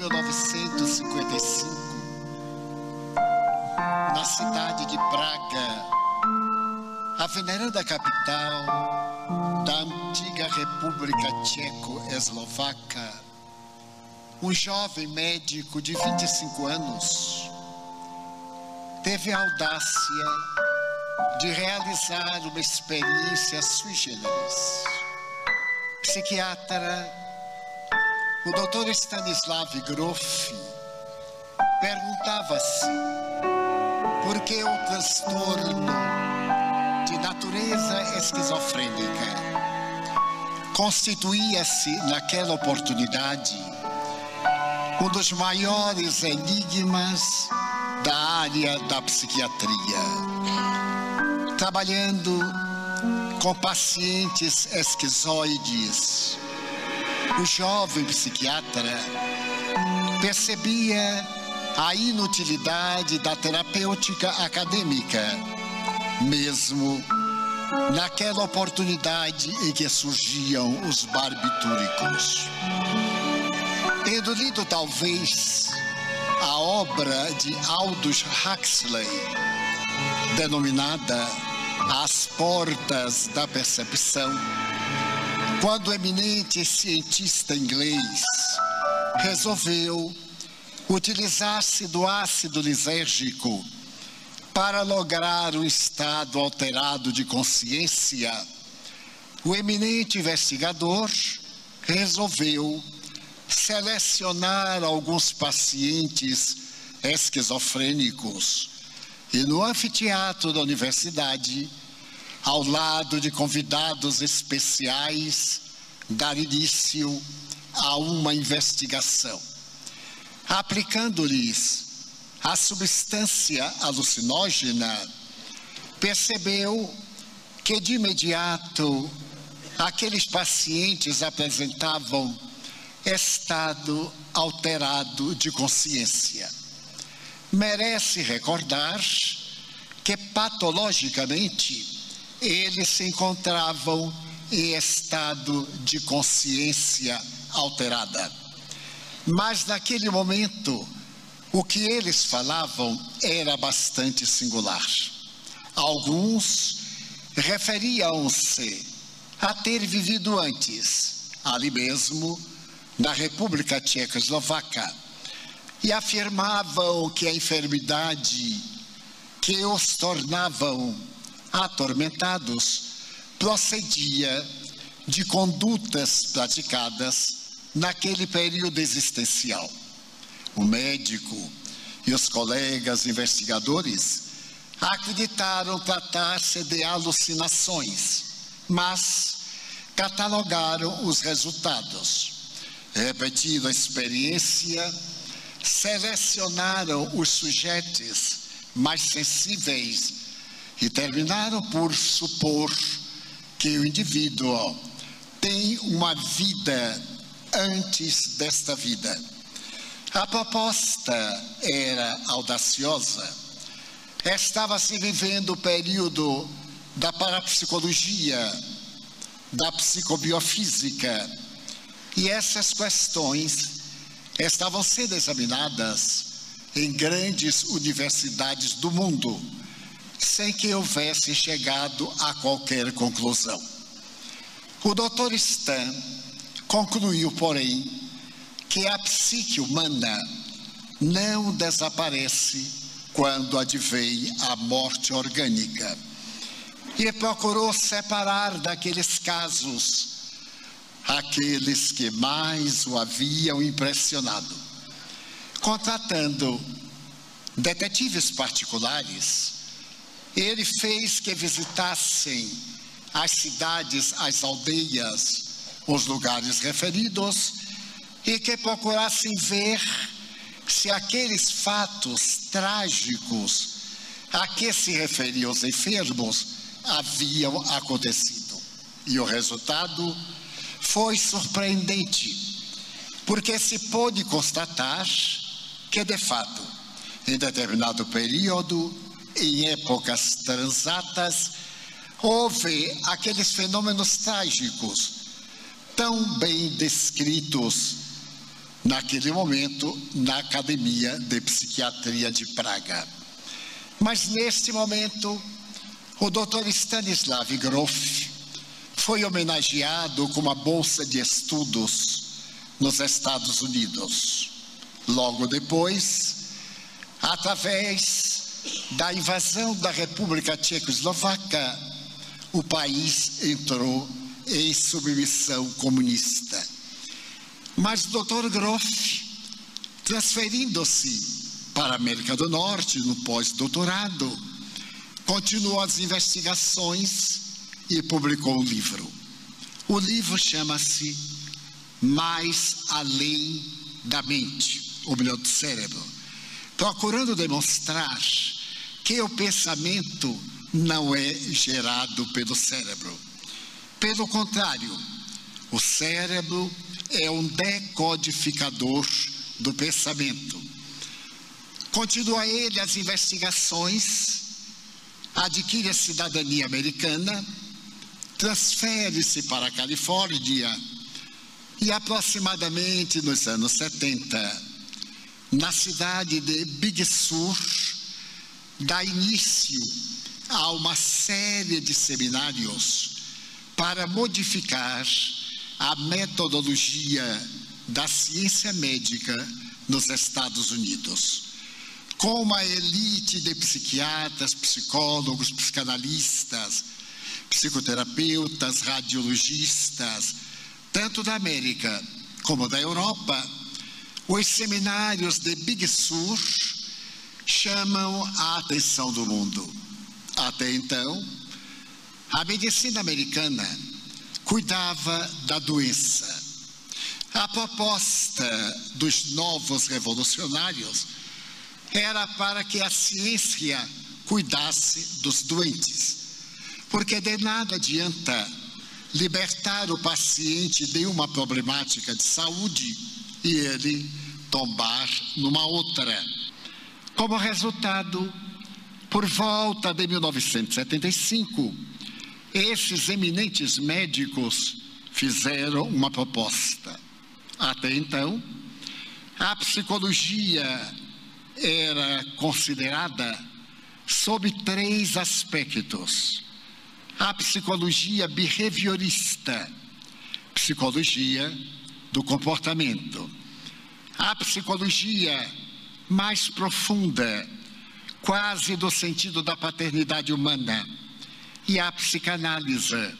1955, na cidade de Praga, a veneranda capital da antiga República Tcheco-Eslovaca, um jovem médico de 25 anos teve a audácia de realizar uma experiência sui generis. Psiquiatra, o Dr. Stanislav Grof perguntava-se por que o transtorno de natureza esquizofrênica constituía-se naquela oportunidade um dos maiores enigmas da área da psiquiatria. Trabalhando com pacientes esquizoides, o jovem psiquiatra percebia a inutilidade da terapêutica acadêmica, mesmo naquela oportunidade em que surgiam os barbitúricos. Tendo lido talvez a obra de Aldous Huxley, denominada As Portas da Percepção, quando o eminente cientista inglês resolveu utilizar-se do ácido lisérgico para lograr um estado alterado de consciência, o eminente investigador resolveu selecionar alguns pacientes esquizofrênicos e no anfiteatro da universidade, ao lado de convidados especiais, dar início a uma investigação, aplicando-lhes a substância alucinógena. Percebeu que de imediato aqueles pacientes apresentavam estado alterado de consciência. Merece recordar que patologicamente eles se encontravam em estado de consciência alterada. Mas naquele momento, o que eles falavam era bastante singular. Alguns referiam-se a ter vivido antes, ali mesmo, na República Tchecoslovaca, e afirmavam que a enfermidade que os tornavam atormentados procedia de condutas praticadas naquele período existencial. O médico e os colegas investigadores acreditaram tratar-se de alucinações, mas catalogaram os resultados. Repetindo a experiência, selecionaram os sujeitos mais sensíveis e terminaram por supor que o indivíduo tem uma vida antes desta vida. A proposta era audaciosa. Estava-se vivendo o período da parapsicologia, da psicobiofísica, e essas questões estavam sendo examinadas em grandes universidades do mundo, sem que houvesse chegado a qualquer conclusão. O Dr. Stan concluiu, porém, que a psique humana não desaparece quando advém a morte orgânica, e procurou separar daqueles casos aqueles que mais o haviam impressionado. Contratando detetives particulares, ele fez que visitassem as cidades, as aldeias, os lugares referidos, e que procurassem ver se aqueles fatos trágicos a que se referiam os enfermos haviam acontecido. E o resultado foi surpreendente, porque se pôde constatar que, de fato, em determinado período, em épocas transatas, houve aqueles fenômenos trágicos tão bem descritos naquele momento, na Academia de Psiquiatria de Praga. Mas, neste momento, o Dr. Stanislav Grof foi homenageado com uma bolsa de estudos nos Estados Unidos. Logo depois, através da invasão da República Tchecoslovaca, o país entrou em submissão comunista. Mas o Dr. Grof, transferindo-se para a América do Norte no pós-doutorado, continuou as investigações e publicou um livro. O livro chama-se Mais Além da Mente, ou melhor, do cérebro, procurando demonstrar que o pensamento não é gerado pelo cérebro. Pelo contrário, o cérebro é um decodificador do pensamento. Continua ele as investigações, adquire a cidadania americana, transfere-se para a Califórnia e aproximadamente nos anos 70, na cidade de Big Sur, dá início a uma série de seminários para modificar a metodologia da ciência médica nos Estados Unidos. Com uma elite de psiquiatras, psicólogos, psicanalistas, psicoterapeutas, radiologistas, tanto da América como da Europa, os seminários de Big Sur chamam a atenção do mundo. Até então, a medicina americana cuidava da doença. A proposta dos novos revolucionários era para que a ciência cuidasse dos doentes, porque de nada adianta libertar o paciente de uma problemática de saúde e ele tombar numa outra. Como resultado, por volta de 1975, esses eminentes médicos fizeram uma proposta. Até então, a psicologia era considerada sob 3 aspectos: a psicologia behaviorista, psicologia do comportamento, a psicologia mais profunda, quase do sentido da paternidade humana, e a psicanálise.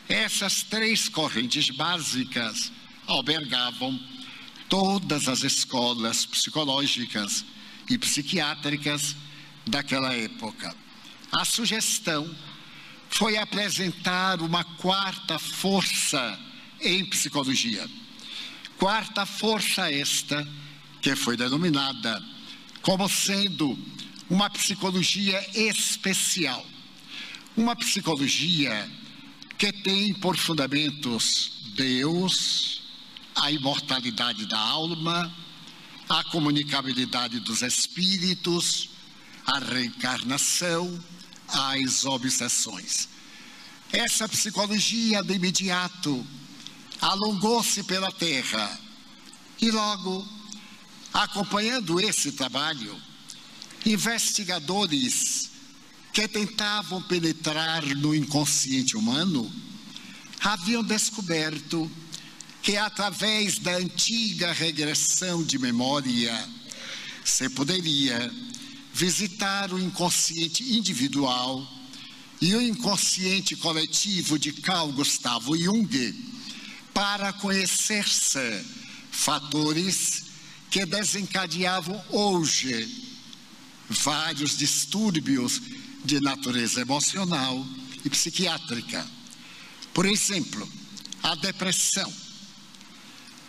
Essas 3 correntes básicas albergavam todas as escolas psicológicas e psiquiátricas daquela época. A sugestão foi apresentar uma 4ª força em psicologia. 4ª força esta que foi denominada como sendo uma psicologia especial. Uma psicologia que tem por fundamentos Deus, a imortalidade da alma, a comunicabilidade dos espíritos, a reencarnação, as obsessões. Essa psicologia, de imediato, alongou-se pela Terra e logo, acompanhando esse trabalho, investigadores que tentavam penetrar no inconsciente humano haviam descoberto que através da antiga regressão de memória se poderia visitar o inconsciente individual e o inconsciente coletivo de Carl Gustav Jung para conhecer-se fatores que desencadeavam hoje vários distúrbios de natureza emocional e psiquiátrica. Por exemplo, a depressão,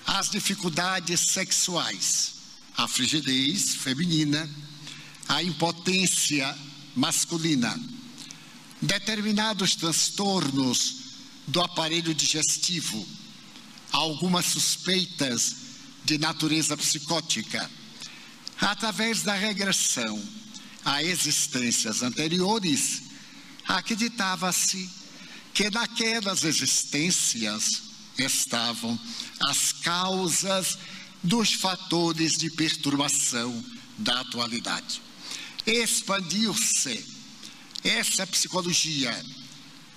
as dificuldades sexuais, a frigidez feminina, a impotência masculina, determinados transtornos do aparelho digestivo, algumas suspeitas de natureza psicótica. Através da regressão a existências anteriores, acreditava-se que naquelas existências estavam as causas dos fatores de perturbação da atualidade. Expandiu-se essa psicologia,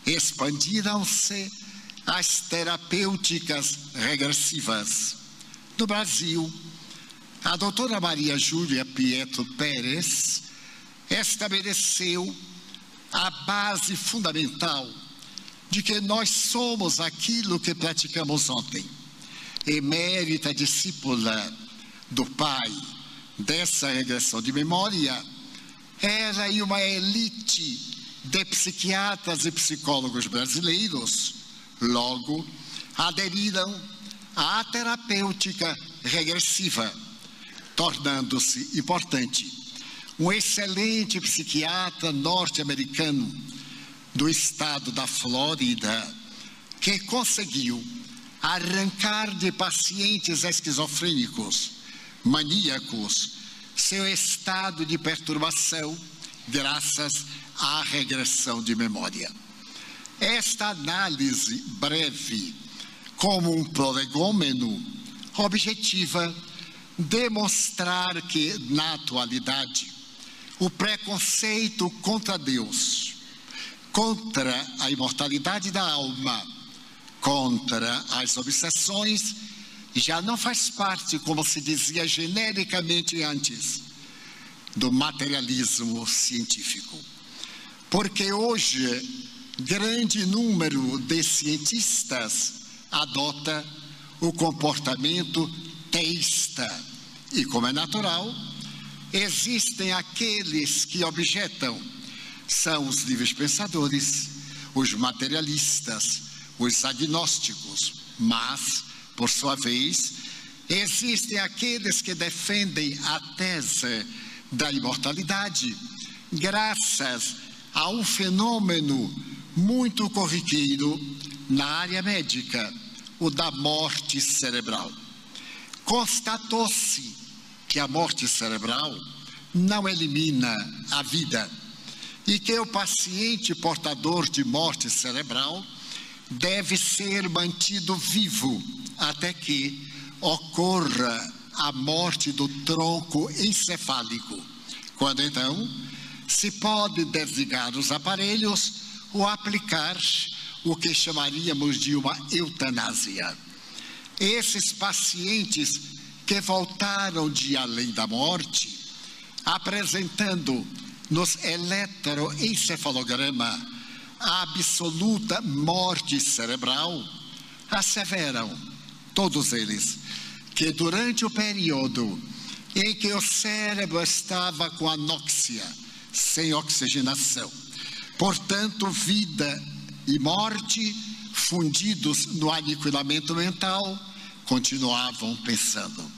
expandiram-se as terapêuticas regressivas. No Brasil, a doutora Maria Júlia Pietro Pérez estabeleceu a base fundamental de que nós somos aquilo que praticamos ontem. Emérita discípula do pai dessa regressão de memória, era uma elite de psiquiatras e psicólogos brasileiros, logo aderiram à terapêutica regressiva, tornando-se importante um excelente psiquiatra norte-americano do estado da Flórida, que conseguiu arrancar de pacientes esquizofrênicos, maníacos, seu estado de perturbação, graças à regressão de memória. Esta análise breve, como um prolegômeno, objetiva demonstrar que, na atualidade, o preconceito contra Deus, contra a imortalidade da alma, contra as obsessões, já não faz parte, como se dizia genericamente antes, do materialismo científico. Porque hoje, grande número de cientistas adota o comportamento teísta. E, como é natural, existem aqueles que objetam, são os livres pensadores, os materialistas, os agnósticos, mas, por sua vez, existem aqueles que defendem a tese da imortalidade, graças a um fenômeno muito corriqueiro na área médica, o da morte cerebral. Constatou-se que a morte cerebral não elimina a vida e que o paciente portador de morte cerebral deve ser mantido vivo até que ocorra a morte do tronco encefálico, quando então se pode desligar os aparelhos ou aplicar o que chamaríamos de uma eutanásia. Esses pacientes que voltaram de além da morte, apresentando nos eletroencefalograma a absoluta morte cerebral, asseveram, todos eles, que durante o período em que o cérebro estava com anóxia, sem oxigenação, portanto, vida e morte fundidos no aniquilamento mental, continuavam pensando.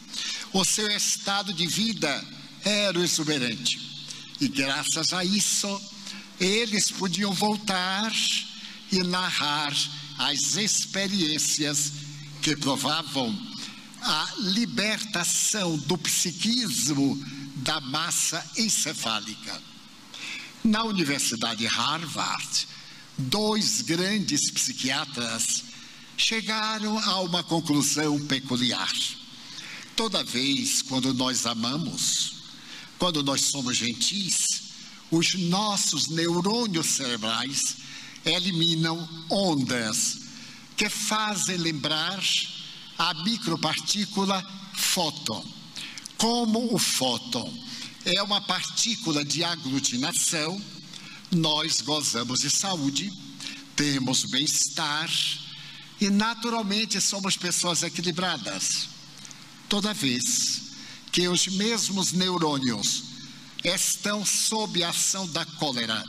O seu estado de vida era exuberante e, graças a isso, eles podiam voltar e narrar as experiências que provavam a libertação do psiquismo da massa encefálica. Na Universidade de Harvard, 2 grandes psiquiatras chegaram a uma conclusão peculiar. Toda vez quando nós amamos, quando nós somos gentis, os nossos neurônios cerebrais eliminam ondas que fazem lembrar a micropartícula fóton. Como o fóton é uma partícula de aglutinação, nós gozamos de saúde, temos bem-estar e naturalmente somos pessoas equilibradas. Toda vez que os mesmos neurônios estão sob a ação da cólera,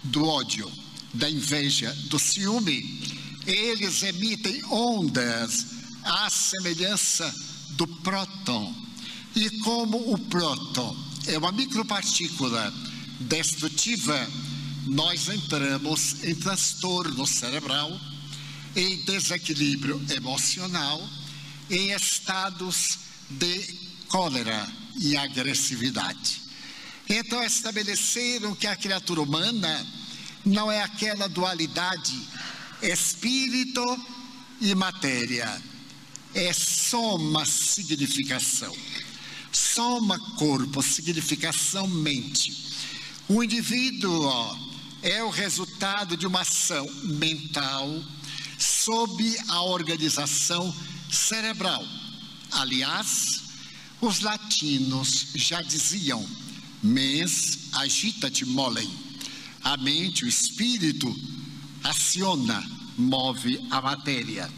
do ódio, da inveja, do ciúme, eles emitem ondas à semelhança do próton. E como o próton é uma micropartícula destrutiva, nós entramos em transtorno cerebral, em desequilíbrio emocional, em estados de cólera e agressividade. Então estabeleceram que a criatura humana não é aquela dualidade espírito e matéria, é soma significação. Soma corpo, significação mente. O indivíduo é o resultado de uma ação mental sob a organização cerebral. Aliás, os latinos já diziam: mens agita-te molem. A mente, o espírito, aciona, move a matéria.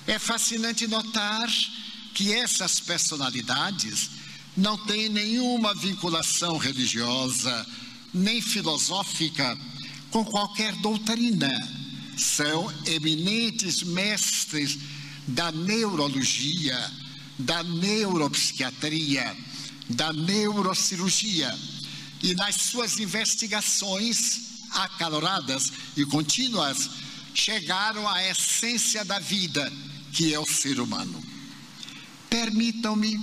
É fascinante notar que essas personalidades não têm nenhuma vinculação religiosa, nem filosófica, com qualquer doutrina. São eminentes mestres da neurologia, da neuropsiquiatria, da neurocirurgia. E nas suas investigações acaloradas e contínuas, chegaram à essência da vida, que é o ser humano. Permitam-me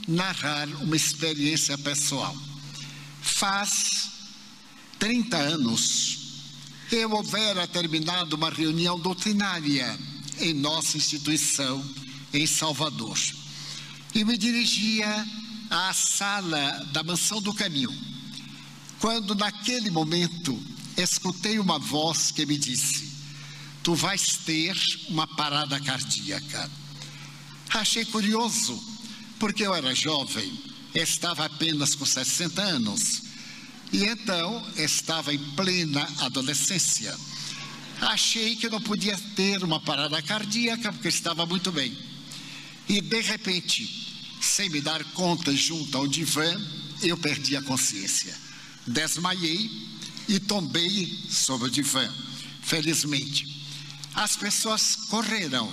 narrar uma experiência pessoal. Faz 30 anos, eu houvera terminado uma reunião doutrinária em nossa instituição em Salvador e me dirigia à sala da Mansão do Caminho, quando naquele momento escutei uma voz que me disse: tu vais ter uma parada cardíaca. Achei curioso, porque eu era jovem, estava apenas com 60 anos, e então estava em plena adolescência. Achei que não podia ter uma parada cardíaca, porque estava muito bem. E de repente, sem me dar conta, junto ao divã, eu perdi a consciência. Desmaiei e tombei sobre o divã. Felizmente, as pessoas correram.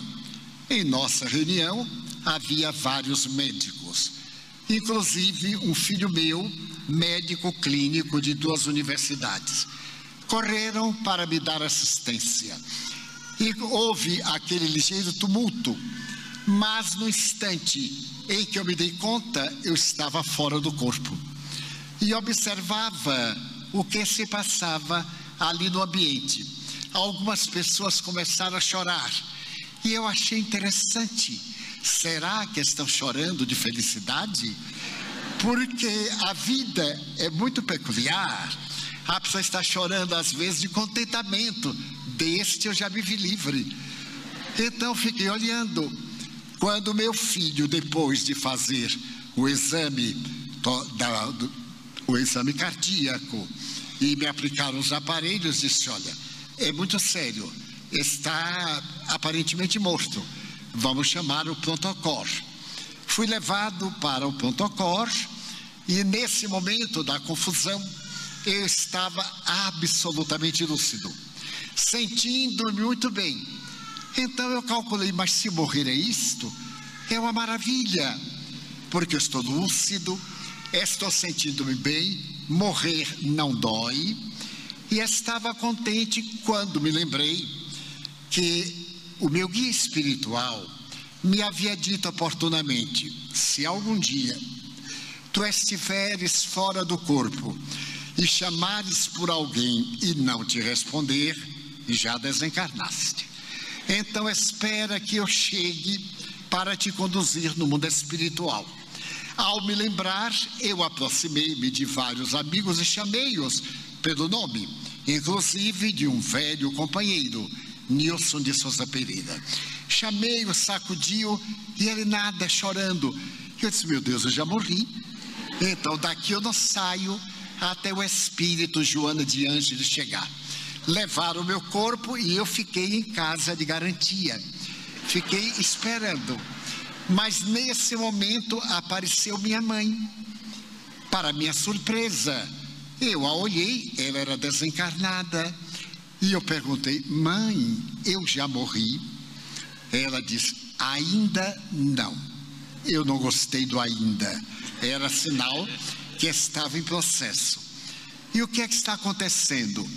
Em nossa reunião, havia vários médicos, inclusive um filho meu, médico clínico de 2 universidades. Correram para me dar assistência. E houve aquele ligeiro tumulto, mas no instante em que eu me dei conta, eu estava fora do corpo. E observava o que se passava ali no ambiente. Algumas pessoas começaram a chorar. E eu achei interessante. Será que estão chorando de felicidade? Porque a vida é muito peculiar. A pessoa está chorando às vezes de contentamento. Deste eu já me vi livre. Então fiquei olhando. Quando meu filho, depois de fazer o exame cardíaco e me aplicaram os aparelhos, disse: olha, é muito sério, está aparentemente morto, vamos chamar o pronto-socorro. Fui levado para o pronto-socorro e nesse momento da confusão eu estava absolutamente lúcido, sentindo-me muito bem. Então eu calculei: mas se morrer é isto, é uma maravilha, porque eu estou lúcido, estou sentindo-me bem, morrer não dói. E estava contente quando me lembrei que o meu guia espiritual me havia dito oportunamente: se algum dia tu estiveres fora do corpo e chamares por alguém e não te responder, já desencarnaste. Então espera que eu chegue para te conduzir no mundo espiritual. Ao me lembrar, eu aproximei-me de vários amigos e chamei-os pelo nome, inclusive de um velho companheiro, Nilson de Souza Pereira. Chamei-o, sacudi-o e ele nada, chorando. Eu disse: meu Deus, eu já morri. Então daqui eu não saio até o espírito Joana de Ângeles chegar. Levaram o meu corpo e eu fiquei em casa de garantia. Fiquei esperando. Mas nesse momento apareceu minha mãe. Para minha surpresa, eu a olhei, ela era desencarnada. E eu perguntei: mãe, eu já morri? Ela disse: ainda não. Eu não gostei do ainda. Era sinal que estava em processo. E o que é que está acontecendo?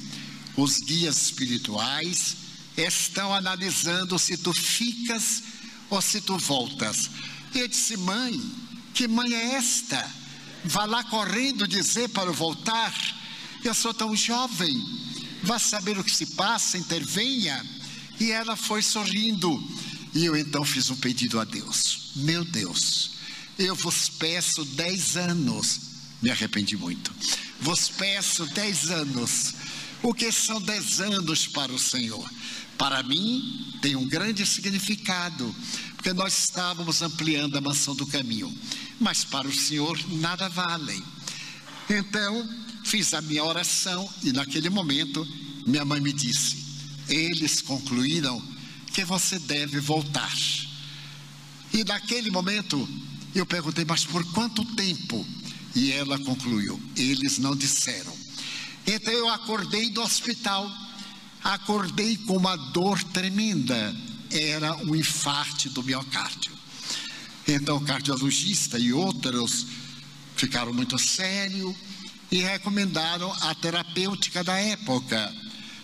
Os guias espirituais estão analisando se tu ficas ou se tu voltas. Eu disse: mãe, que mãe é esta? Vá lá correndo dizer para eu voltar. Eu sou tão jovem. Vá saber o que se passa, intervenha. E ela foi sorrindo E eu então fiz um pedido a Deus. Meu Deus, eu vos peço 10 anos. Me arrependi muito. Vos peço 10 anos. O que são 10 anos para o Senhor? Para mim tem um grande significado, porque nós estávamos ampliando a mansão do caminho, mas para o Senhor nada vale. Então fiz a minha oração e naquele momento minha mãe me disse: eles concluíram que você deve voltar. E naquele momento eu perguntei: mas por quanto tempo? E ela concluiu: eles não disseram. Então eu acordei do hospital, acordei com uma dor tremenda, era um infarto do miocárdio. Então o cardiologista e outros ficaram muito sérios e recomendaram a terapêutica da época.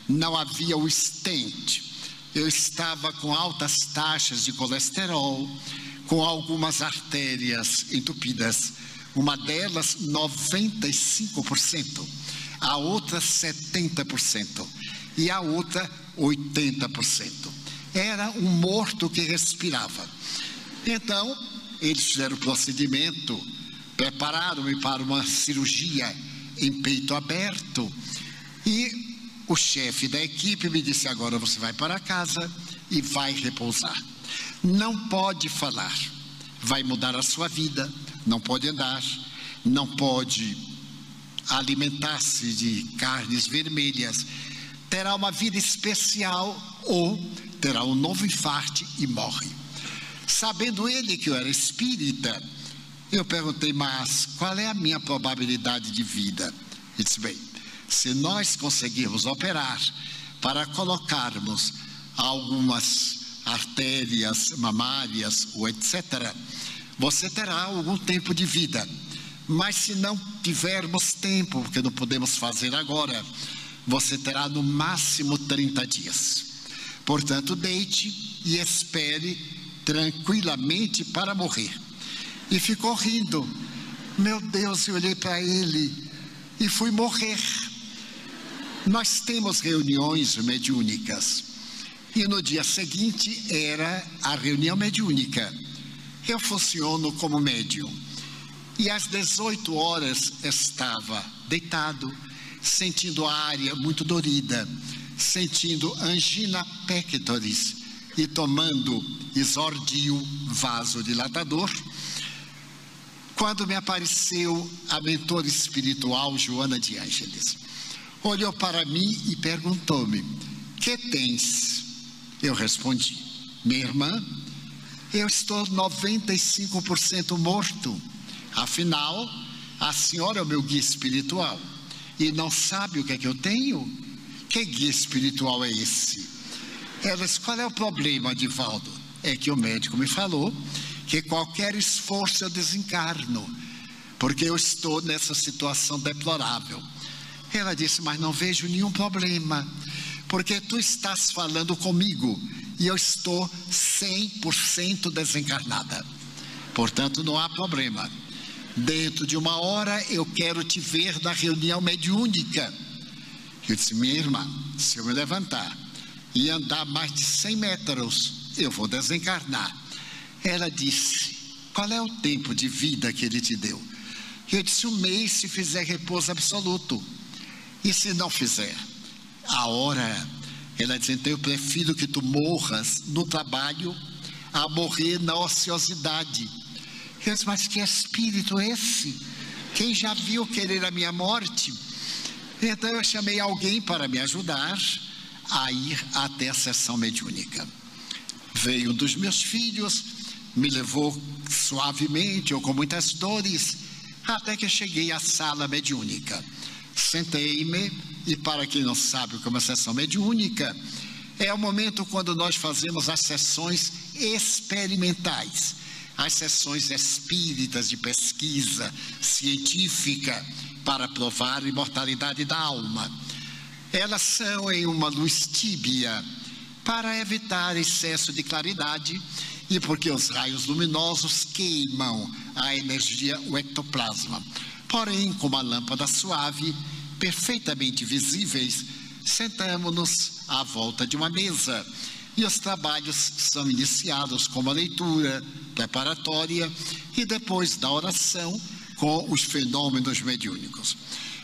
Não havia o stent, eu estava com altas taxas de colesterol, com algumas artérias entupidas, uma delas 95%, a outra 70% e a outra 80%. Era um morto que respirava. Então eles fizeram o procedimento, prepararam-me para uma cirurgia em peito aberto, e o chefe da equipe me disse: agora você vai para casa e vai repousar, não pode falar, vai mudar a sua vida, não pode andar, não pode alimentar-se de carnes vermelhas, terá uma vida especial ou terá um novo infarto e morre. Sabendo ele que eu era espírita, eu perguntei: mas qual é a minha probabilidade de vida? Ele disse: bem, se nós conseguirmos operar para colocarmos algumas artérias mamárias ou etc., você terá algum tempo de vida. Mas se não tivermos tempo, porque não podemos fazer agora, você terá no máximo 30 dias. Portanto, deite e espere tranquilamente para morrer. E ficou rindo. Meu Deus, eu olhei para ele e fui morrer. Nós temos reuniões mediúnicas e no dia seguinte era a reunião mediúnica. Eu funciono como médium e às 18 horas estava deitado, sentindo a área muito dorida, sentindo angina pectoris e tomando exordio vasodilatador, quando me apareceu a mentora espiritual Joana de Ângeles. Olhou para mim e perguntou-me: que tens? Eu respondi: minha irmã, eu estou 95% morto. Afinal, a senhora é o meu guia espiritual e não sabe o que é que eu tenho? Que guia espiritual é esse? Ela disse: qual é o problema, Divaldo? É que o médico me falou que qualquer esforço eu desencarno, porque eu estou nessa situação deplorável. Ela disse: mas não vejo nenhum problema, porque tu estás falando comigo e eu estou 100% desencarnada. Portanto, não há problema. Dentro de 1 hora eu quero te ver na reunião mediúnica. Eu disse: minha irmã, se eu me levantar e andar mais de 100 metros, eu vou desencarnar. Ela disse: qual é o tempo de vida que ele te deu? Eu disse: 1 mês se fizer repouso absoluto. E se não fizer? A hora. Ela disse: então eu prefiro que tu morras no trabalho a morrer na ociosidade. Eu disse: mas que espírito é esse? Quem já viu querer a minha morte? Então eu chamei alguém para me ajudar a ir até a sessão mediúnica. Veio um dos meus filhos, me levou suavemente ou com muitas dores, até que eu cheguei à sala mediúnica. Sentei-me, e para quem não sabe o que é uma sessão mediúnica, é o momento quando nós fazemos as sessões experimentais, as sessões espíritas de pesquisa científica para provar a imortalidade da alma. Elas são em uma luz tíbia para evitar excesso de claridade e porque os raios luminosos queimam a energia, o ectoplasma. Porém, com uma lâmpada suave, perfeitamente visíveis, sentamos-nos à volta de uma mesa. e os trabalhos são iniciados com a leitura preparatória e depois da oração com os fenômenos mediúnicos.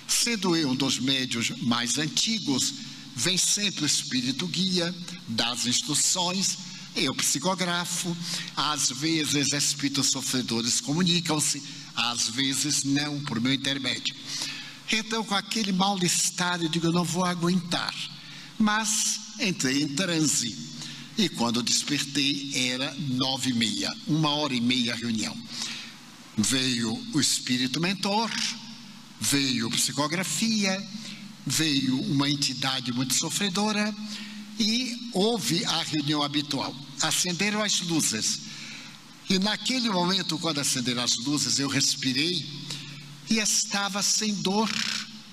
Sendo eu um dos médiuns mais antigos, vem sempre o espírito guia, dá as instruções, eu psicografo, às vezes espíritos sofredores comunicam-se, às vezes não, por meu intermédio. Então, com aquele mal-estar, eu digo, eu não vou aguentar. Mas entrei em transe. E quando despertei, era 9h30, 1h30 a reunião. Veio o espírito mentor, veio psicografia, veio uma entidade muito sofredora e houve a reunião habitual. Acenderam as luzes. E naquele momento, quando acenderam as luzes, eu respirei e estava sem dor.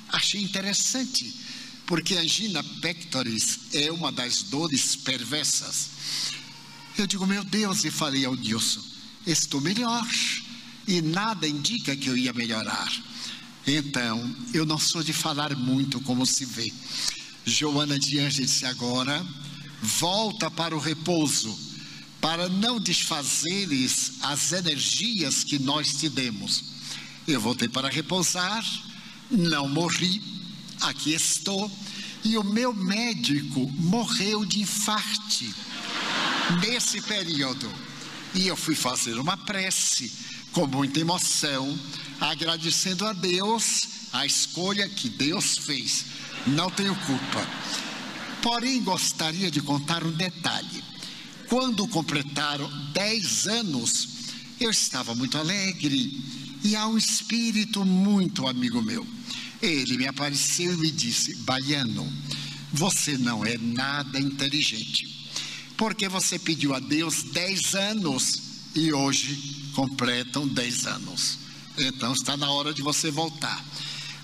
Achei interessante, porque angina pectoris é uma das dores perversas. Eu digo, meu Deus, e falei ao Nilson, estou melhor, e nada indica que eu ia melhorar. Então, eu não sou de falar muito, como se vê. Joana de Ângeles disse, agora, volta para o repouso, para não desfazeres as energias que nós te demos. Eu voltei para repousar, não morri, aqui estou, e o meu médico morreu de infarte nesse período. E eu fui fazer uma prece com muita emoção, agradecendo a Deus a escolha que Deus fez. Não tenho culpa. Porém, gostaria de contar um detalhe. Quando completaram 10 anos, eu estava muito alegre e há um espírito muito amigo meu. Ele me apareceu e me disse, Baiano, você não é nada inteligente, porque você pediu a Deus 10 anos e hoje completam 10 anos. Então está na hora de você voltar.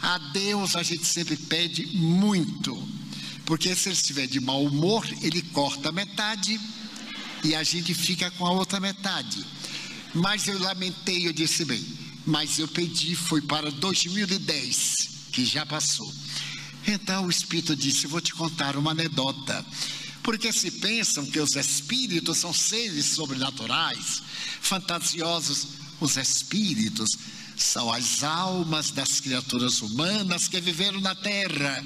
A Deus a gente sempre pede muito, porque se ele estiver de mau humor, ele corta a metade e a gente fica com a outra metade. Mas eu lamentei, eu disse, bem, mas eu pedi, foi para 2010, que já passou. Então o Espírito disse, vou te contar uma anedota, porque se pensam que os espíritos são seres sobrenaturais, fantasiosos. Os espíritos são as almas das criaturas humanas que viveram na Terra.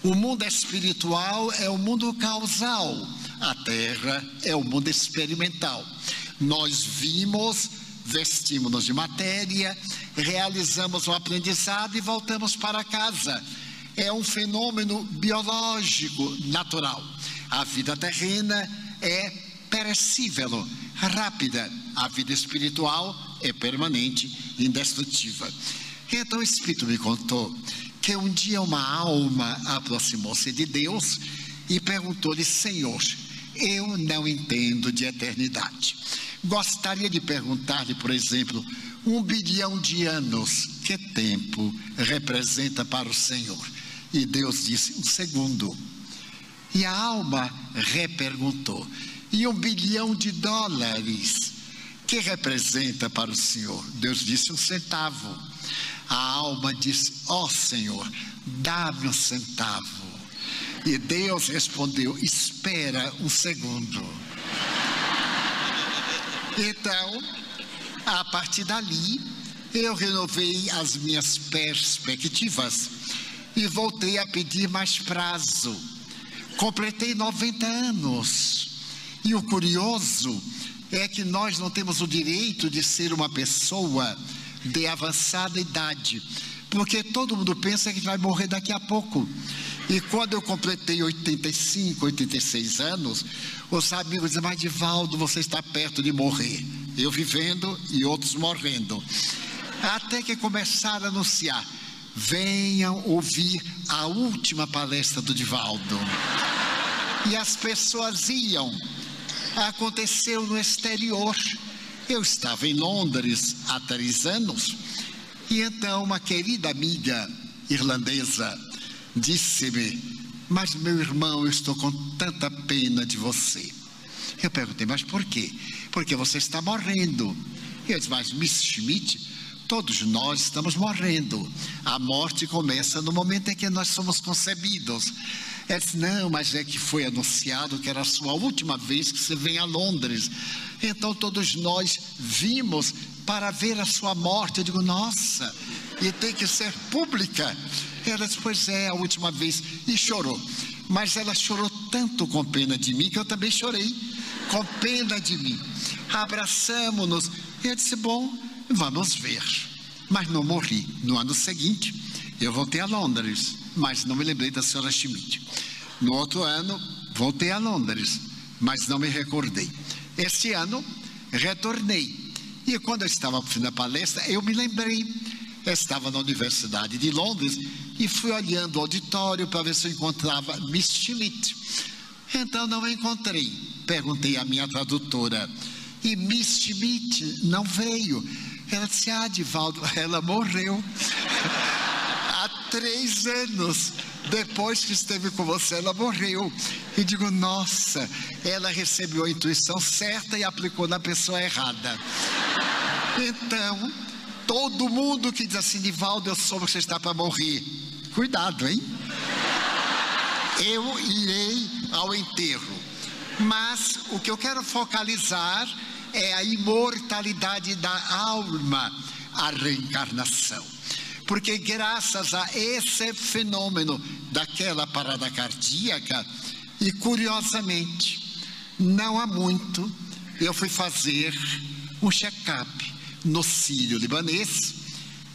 O mundo espiritual é o mundo causal, a Terra é o mundo experimental. Nós vimos, vestimos-nos de matéria, realizamos um aprendizado e voltamos para casa. É um fenômeno biológico natural. A vida terrena é perecível, rápida. A vida espiritual é permanente, indestrutível. Então o Espírito me contou que um dia uma alma aproximou-se de Deus e perguntou-lhe, Senhor, eu não entendo de eternidade. Gostaria de perguntar-lhe, por exemplo, 1 bilhão de anos, que tempo representa para o Senhor? E Deus disse, 1 segundo. E a alma reperguntou, e 1 bilhão de dólares, que representa para o Senhor? Deus disse, 1 centavo. A alma disse, ó Senhor, dá-me 1 centavo. E Deus respondeu, espera 1 segundo. Então, a partir dali, eu renovei as minhas perspectivas e voltei a pedir mais prazo. Completei 90 anos. E o curioso é que nós não temos o direito de ser uma pessoa de avançada idade, porque todo mundo pensa que vai morrer daqui a pouco. E quando eu completei 85, 86 anos, os amigos dizem, mas Divaldo, você está perto de morrer. Eu vivendo e outros morrendo. Até que começaram a anunciar, venham ouvir a última palestra do Divaldo. E as pessoas iam. Aconteceu no exterior. Eu estava em Londres há 3 anos, e então uma querida amiga irlandesa disse-me, mas meu irmão, eu estou com tanta pena de você. Eu perguntei, mas por quê? Porque você está morrendo. Eu disse, mas Miss Schmidt, Todos nós estamos morrendo. A morte começa no momento em que nós somos concebidos. Ela disse, não, mas é que foi anunciado que era a sua última vez que você vem a Londres. Então todos nós vimos para ver a sua morte. Eu digo, nossa, e tem que ser pública. Ela disse, pois é, a última vez. E chorou. Mas ela chorou tanto com pena de mim, que eu também chorei com pena de mim. Abraçamos-nos. E eu disse, bom, vamos ver. Mas não morri. No ano seguinte, eu voltei a Londres, mas não me lembrei da senhora Schmidt. No outro ano, voltei a Londres, mas não me recordei. Este ano, retornei. E quando eu estava no fim da palestra, eu me lembrei. Eu estava na Universidade de Londres e fui olhando o auditório para ver se eu encontrava Miss Schmidt. Então não a encontrei. Perguntei à minha tradutora, e Miss Schmidt não veio. Ela disse, Divaldo, ela morreu. Há 3 anos depois que esteve com você, ela morreu. E digo, nossa, ela recebeu a intuição certa e aplicou na pessoa errada. Então, todo mundo que diz assim, Divaldo, eu soube que você está para morrer. Cuidado, hein? Eu irei ao enterro. Mas o que eu quero focalizar é a imortalidade da alma, a reencarnação. Porque graças a esse fenômeno daquela parada cardíaca, e curiosamente, não há muito, eu fui fazer um check-up no Sírio-Libanês,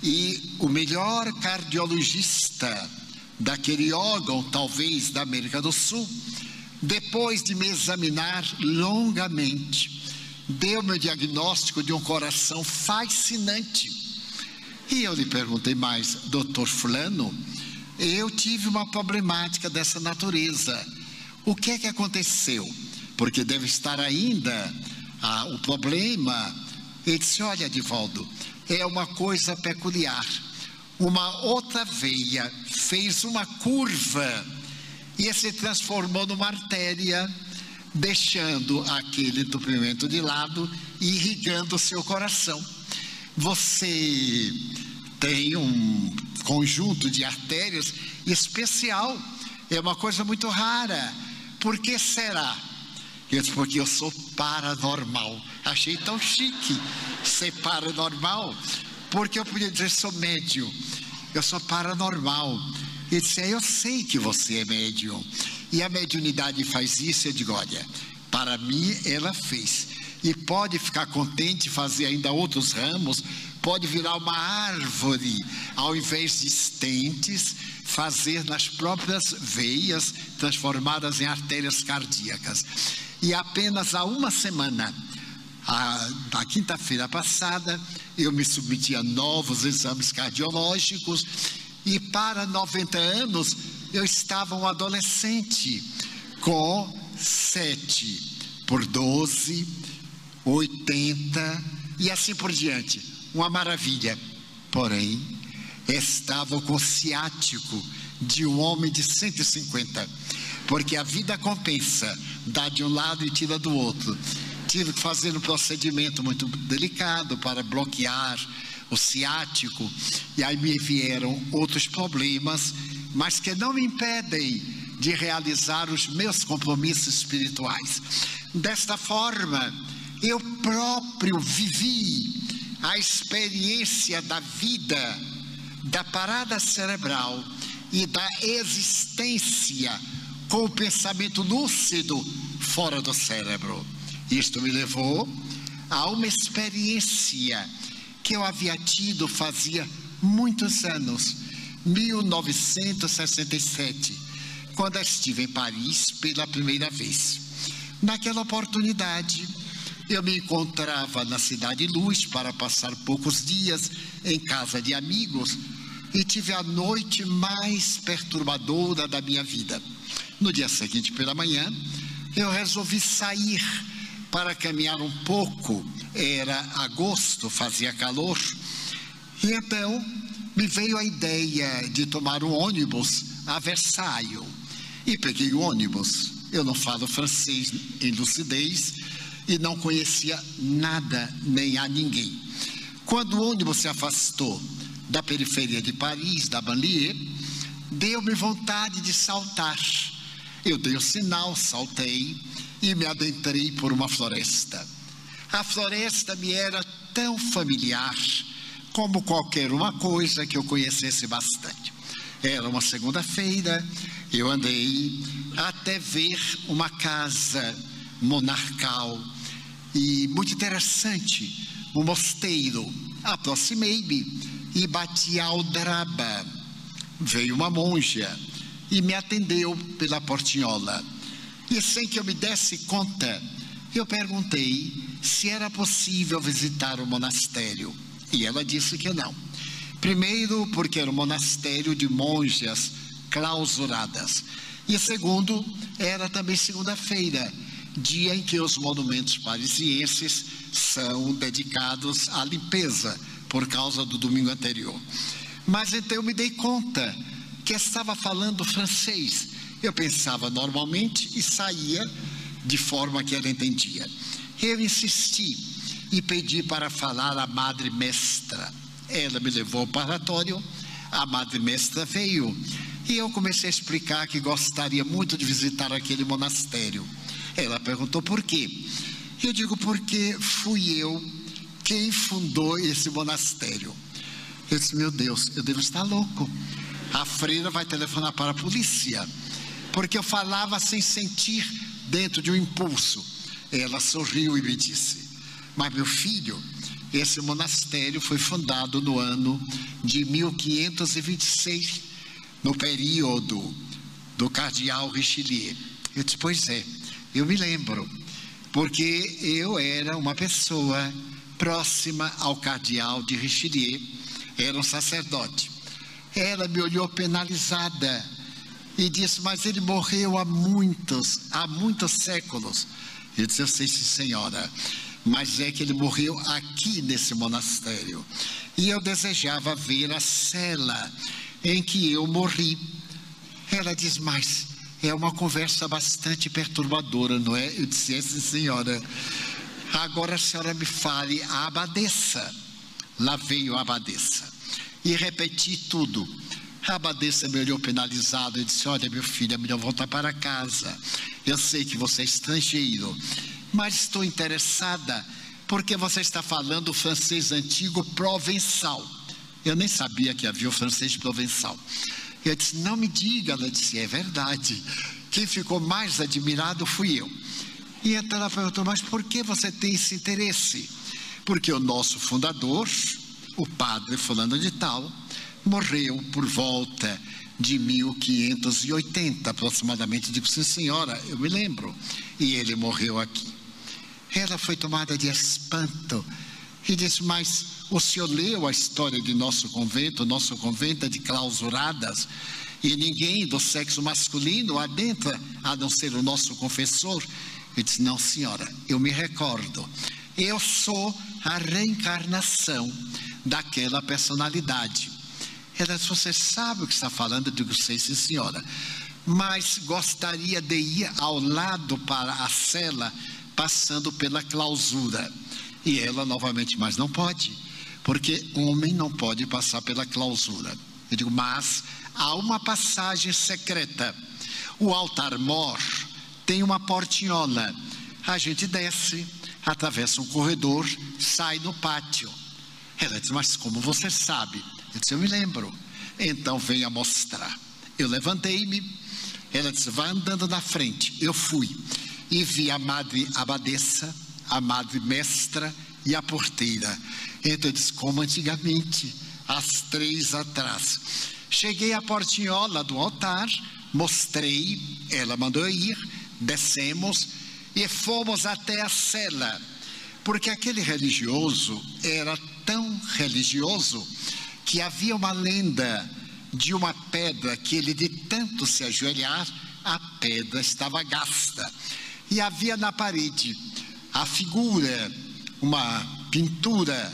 e o melhor cardiologista daquele órgão, talvez da América do Sul, depois de me examinar longamente, deu-me o diagnóstico de um coração fascinante. E eu lhe perguntei mais, doutor fulano, eu tive uma problemática dessa natureza. O que é que aconteceu? Porque deve estar ainda o problema. Ele disse, olha, Divaldo, é uma coisa peculiar. Uma outra veia fez uma curva e se transformou numa artéria, deixando aquele entupimento de lado e irrigando o seu coração. Você tem um conjunto de artérias especial, é uma coisa muito rara. Por que será? Eu disse, porque eu sou paranormal. Achei tão chique ser paranormal, porque eu podia dizer, sou médium, eu sou paranormal. Ele disse, eu sei que você é médium, e a mediunidade faz isso. Eu digo, olha, para mim ela fez, e pode ficar contente, fazer ainda outros ramos, pode virar uma árvore, ao invés de estentes, fazer nas próprias veias, transformadas em artérias cardíacas. E apenas há uma semana, na quinta-feira passada, eu me submeti a novos exames cardiológicos, e para 90 anos, eu estava um adolescente, com 7/12, 80, e assim por diante. Uma maravilha. Porém, estava com o ciático de um homem de 150, porque a vida compensa, dá de um lado e tira do outro. Tive que fazer um procedimento muito delicado para bloquear o ciático, e aí me vieram outros problemas, mas que não me impedem de realizar os meus compromissos espirituais. Desta forma, eu próprio vivi a experiência da vida, da parada cerebral e da existência com o pensamento lúcido fora do cérebro. Isto me levou a uma experiência que eu havia tido fazia muitos anos, 1967, quando estive em Paris pela primeira vez. Naquela oportunidade, eu me encontrava na Cidade Luz para passar poucos dias em casa de amigos, e tive a noite mais perturbadora da minha vida. No dia seguinte pela manhã, eu resolvi sair para caminhar um pouco. Era agosto, fazia calor, e então me veio a ideia de tomar um ônibus a Versailles, e peguei o ônibus. Eu não falo francês em lucidez e não conhecia nada nem a ninguém. Quando o ônibus se afastou da periferia de Paris, da banlieue, deu-me vontade de saltar. Eu dei o sinal, saltei e me adentrei por uma floresta. A floresta me era tão familiar como qualquer uma coisa que eu conhecesse bastante. Era uma segunda-feira, eu andei até ver uma casa monarcal e muito interessante, um mosteiro. Aproximei-me e bati a aldraba. Veio uma monja e me atendeu pela portinhola. E sem que eu me desse conta, eu perguntei se era possível visitar o monastério. E ela disse que não. Primeiro, porque era um monastério de monjas clausuradas. E segundo, era também segunda-feira, dia em que os monumentos parisienses são dedicados à limpeza, por causa do domingo anterior. Mas então eu me dei conta que estava falando francês. Eu pensava normalmente e saía de forma que ela entendia. Eu insisti e pedi para falar a Madre Mestra. Ela me levou ao paratório, a Madre Mestra veio e eu comecei a explicar que gostaria muito de visitar aquele monastério. Ela perguntou por quê. Eu digo porque fui eu quem fundou esse monastério. Eu disse, meu Deus, eu devo estar louco. A freira vai telefonar para a polícia, porque eu falava sem sentir, dentro de um impulso. Ela sorriu e me disse, mas meu filho, esse monastério foi fundado no ano de 1526, no período do cardeal Richelieu. Eu disse, pois é, eu me lembro, porque eu era uma pessoa próxima ao cardeal de Richelieu, era um sacerdote. Ela me olhou penalizada e disse, mas ele morreu há muitos séculos. Eu disse, eu sei, sim, senhora, mas é que ele morreu aqui nesse monastério. E eu desejava ver a cela em que eu morri. Ela diz, mas é uma conversa bastante perturbadora, não é? Eu disse, sim, senhora. Agora a senhora me fale a abadesa. Lá veio a abadesa. E repeti tudo. A abadesa me olhou penalizada e disse, olha meu filho, é melhor voltar para casa. Eu sei que você é estrangeiro, mas estou interessada porque você está falando o francês antigo provençal. Eu nem sabia que havia o francês provençal. Eu disse, não me diga. Ela disse, é verdade. Quem ficou mais admirado fui eu. E então ela perguntou, mas por que você tem esse interesse? Porque o nosso fundador, o padre fulano de tal, morreu por volta de 1580 aproximadamente. Digo, sim senhora, eu me lembro. E ele morreu aqui. Ela foi tomada de espanto e disse, mas o senhor leu a história de nosso convento é de clausuradas e ninguém do sexo masculino adentra a não ser o nosso confessor. Eu disse, não senhora, eu me recordo, eu sou a reencarnação daquela personalidade. Ela disse, você sabe o que está falando? Eu digo, sei, sim senhora, mas gostaria de ir ao lado para a cela, passando pela clausura. E ela novamente, mas não pode, porque homem não pode passar pela clausura. Eu digo, mas há uma passagem secreta, o altar-mor tem uma portinhola, a gente desce, atravessa um corredor, sai no pátio. Ela disse, mas como você sabe? Eu disse, eu me lembro. Então venha mostrar. Eu levantei-me, ela disse, vai andando na frente. Eu fui e vi a madre abadesa, a madre mestra e a porteira. Então eu disse, como antigamente, às 3 atrás. Cheguei à portinhola do altar, mostrei, ela mandou eu ir, descemos e fomos até a cela, porque aquele religioso era tão religioso que havia uma lenda de uma pedra que ele, de tanto se ajoelhar, a pedra estava gasta. E havia na parede a figura, uma pintura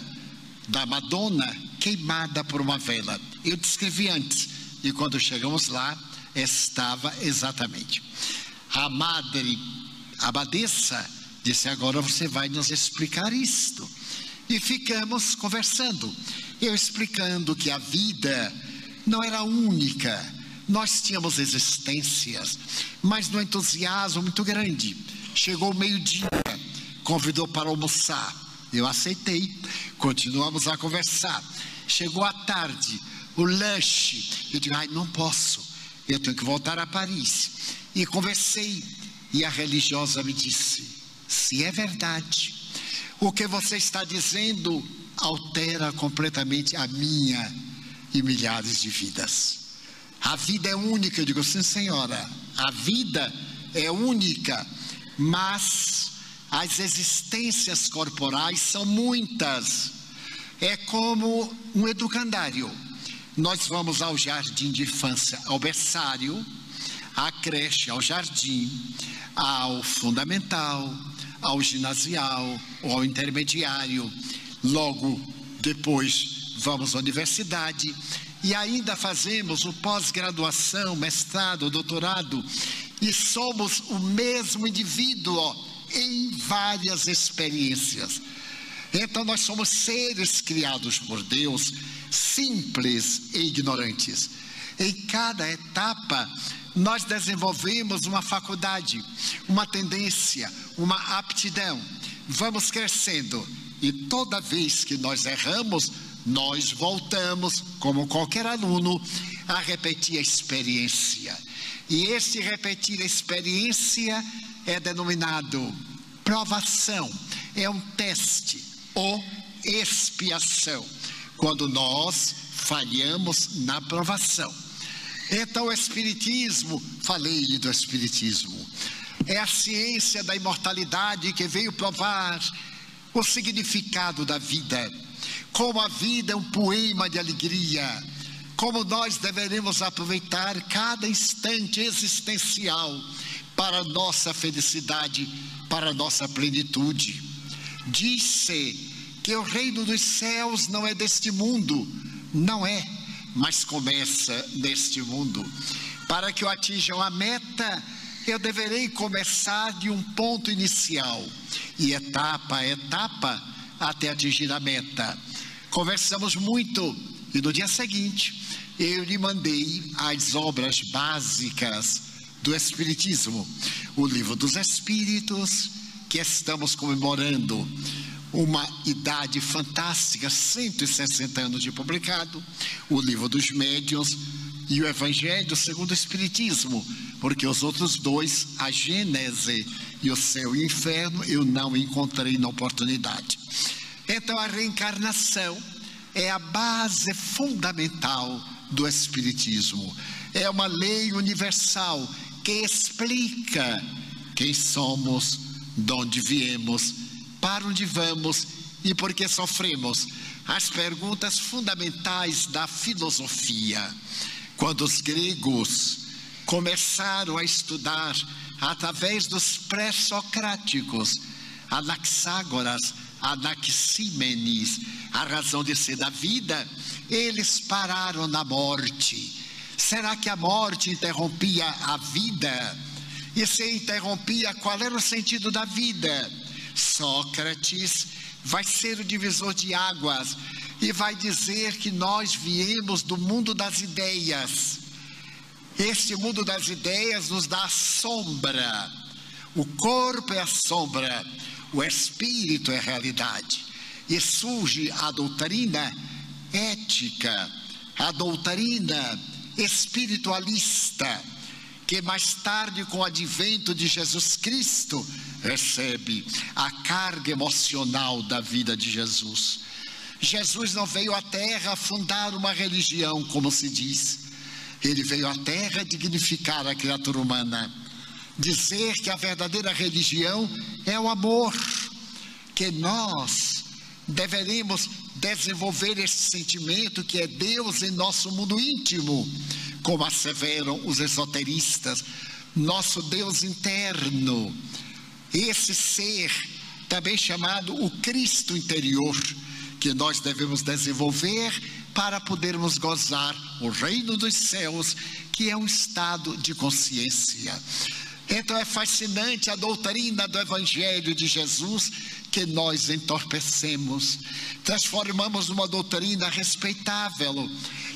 da Madonna queimada por uma vela. Eu descrevi antes, e quando chegamos lá, estava exatamente. A madre abadesa disse, agora você vai nos explicar isto. E ficamos conversando, eu explicando que a vida não era única, nós tínhamos existências, mas no entusiasmo muito grande. Chegou o meio-dia, convidou para almoçar, eu aceitei, continuamos a conversar. Chegou a tarde, o lanche, eu digo, não posso, eu tenho que voltar a Paris. E conversei, e a religiosa me disse, se é verdade, o que você está dizendo altera completamente a minha e milhares de vidas. A vida é única. Eu digo, sim senhora, a vida é única, mas as existências corporais são muitas. É como um educandário. Nós vamos ao jardim de infância, ao berçário, à creche, ao jardim, ao fundamental, ao ginasial, ou ao intermediário. Logo depois vamos à universidade e ainda fazemos o pós-graduação, mestrado, doutorado, e somos o mesmo indivíduo em várias experiências. Então nós somos seres criados por Deus, simples e ignorantes. Em cada etapa nós desenvolvemos uma faculdade, uma tendência, uma aptidão. Vamos crescendo e toda vez que nós erramos, nós voltamos, como qualquer aluno, a repetir a experiência. E esse repetir a experiência é denominado provação, é um teste ou expiação, quando nós falhamos na provação. Então o Espiritismo, falei-lhe do Espiritismo, é a ciência da imortalidade que veio provar o significado da vida, como a vida é um poema de alegria, como nós deveremos aproveitar cada instante existencial para a nossa felicidade, para a nossa plenitude. Diz-se que o reino dos céus não é deste mundo, não é, mas começa neste mundo. Para que eu atinja uma meta, eu deverei começar de um ponto inicial, e etapa a etapa, até atingir a meta. Conversamos muito, e no dia seguinte, eu lhe mandei as obras básicas do Espiritismo, o Livro dos Espíritos, que estamos comemorando uma idade fantástica, 160 anos de publicado, o Livro dos Médiuns e o Evangelho segundo o Espiritismo, porque os outros dois, a Gênese e o Céu e o Inferno, eu não encontrei na oportunidade. Então a reencarnação é a base fundamental do Espiritismo, é uma lei universal que explica quem somos, de onde viemos, para onde vamos e por que sofremos. As perguntas fundamentais da filosofia. Quando os gregos começaram a estudar através dos pré-socráticos, Anaxágoras, Anaxímenes, a razão de ser da vida, eles pararam na morte. Será que a morte interrompia a vida? E se interrompia, qual era o sentido da vida? Sócrates vai ser o divisor de águas e vai dizer que nós viemos do mundo das ideias. Este mundo das ideias nos dá a sombra. O corpo é a sombra, o espírito é a realidade. E surge a doutrina ética, a doutrina espiritualista, que mais tarde, com o advento de Jesus Cristo, recebe a carga emocional da vida de Jesus. Jesus não veio à terra fundar uma religião, como se diz. Ele veio à terra dignificar a criatura humana, dizer que a verdadeira religião é o amor, que nós deveremos desenvolver esse sentimento que é Deus em nosso mundo íntimo, como asseveram os esoteristas, nosso Deus interno, esse ser também chamado o Cristo interior, que nós devemos desenvolver para podermos gozar o reino dos céus, que é um estado de consciência. Então é fascinante a doutrina do Evangelho de Jesus que nós entorpecemos, transformamos numa doutrina respeitável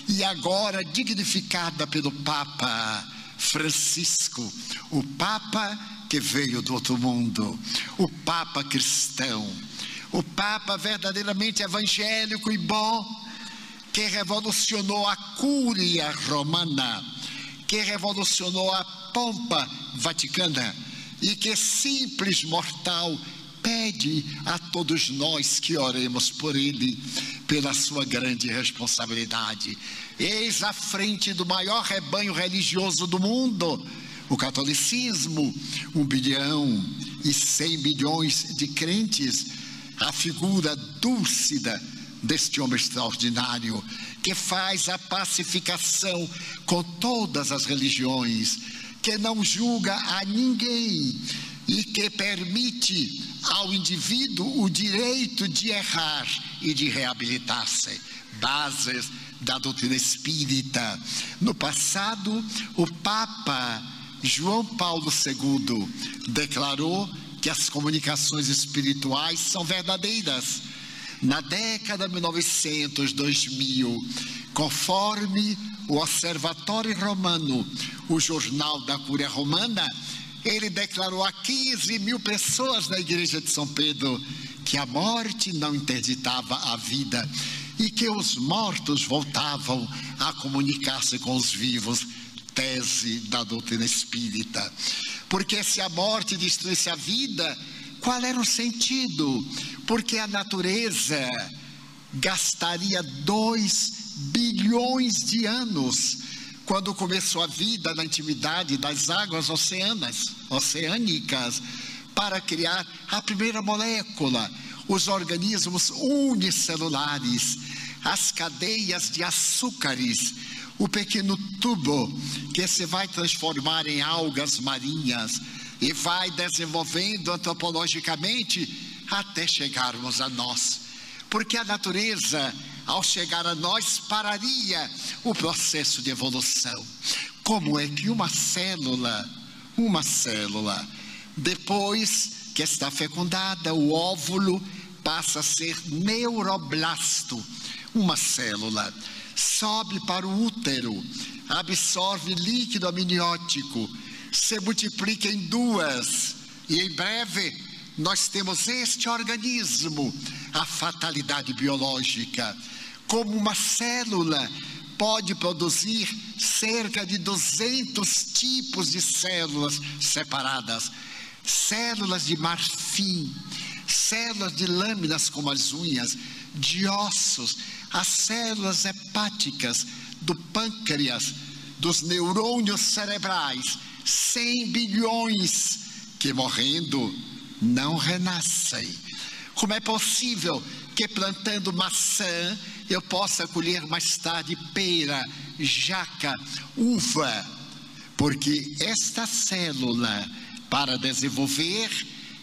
e agora dignificada pelo Papa Francisco, o Papa que veio do outro mundo, o Papa cristão, o Papa verdadeiramente evangélico e bom, que revolucionou a Cúria Romana, que revolucionou a pompa vaticana e que simples mortal pede a todos nós que oremos por ele, pela sua grande responsabilidade. Eis à frente do maior rebanho religioso do mundo, o catolicismo, 1,1 bilhão de crentes, a figura dúlcida deste homem extraordinário, que faz a pacificação com todas as religiões, que não julga a ninguém e que permite ao indivíduo o direito de errar e de reabilitar-se. Bases da doutrina espírita. No passado, o Papa João Paulo II declarou que as comunicações espirituais são verdadeiras. Na década de 1900, 2000, conforme o Observatório Romano, o Jornal da Cúria Romana, ele declarou a 15 mil pessoas na igreja de São Pedro que a morte não interditava a vida e que os mortos voltavam a comunicar-se com os vivos, tese da doutrina espírita. Porque se a morte destruísse a vida, qual era o sentido? Porque a natureza gastaria 2 bilhões de anos quando começou a vida na intimidade das águas oceânicas para criar a primeira molécula, os organismos unicelulares, as cadeias de açúcares, o pequeno tubo que se vai transformar em algas marinhas e vai desenvolvendo antropologicamente até chegarmos a nós. Porque a natureza, ao chegar a nós, pararia o processo de evolução. Como é que uma célula, depois que está fecundada, o óvulo passa a ser neuroblasto, uma célula, sobe para o útero, absorve líquido amniótico, se multiplica em 2 e em breve nós temos este organismo, a fatalidade biológica. Como uma célula pode produzir cerca de 200 tipos de células separadas, células de marfim, células de lâminas como as unhas, de ossos, as células hepáticas, do pâncreas, dos neurônios cerebrais, 100 bilhões que morrendo não renascem. Como é possível que plantando maçã eu possa colher mais tarde pera, jaca, uva? Porque esta célula, para desenvolver,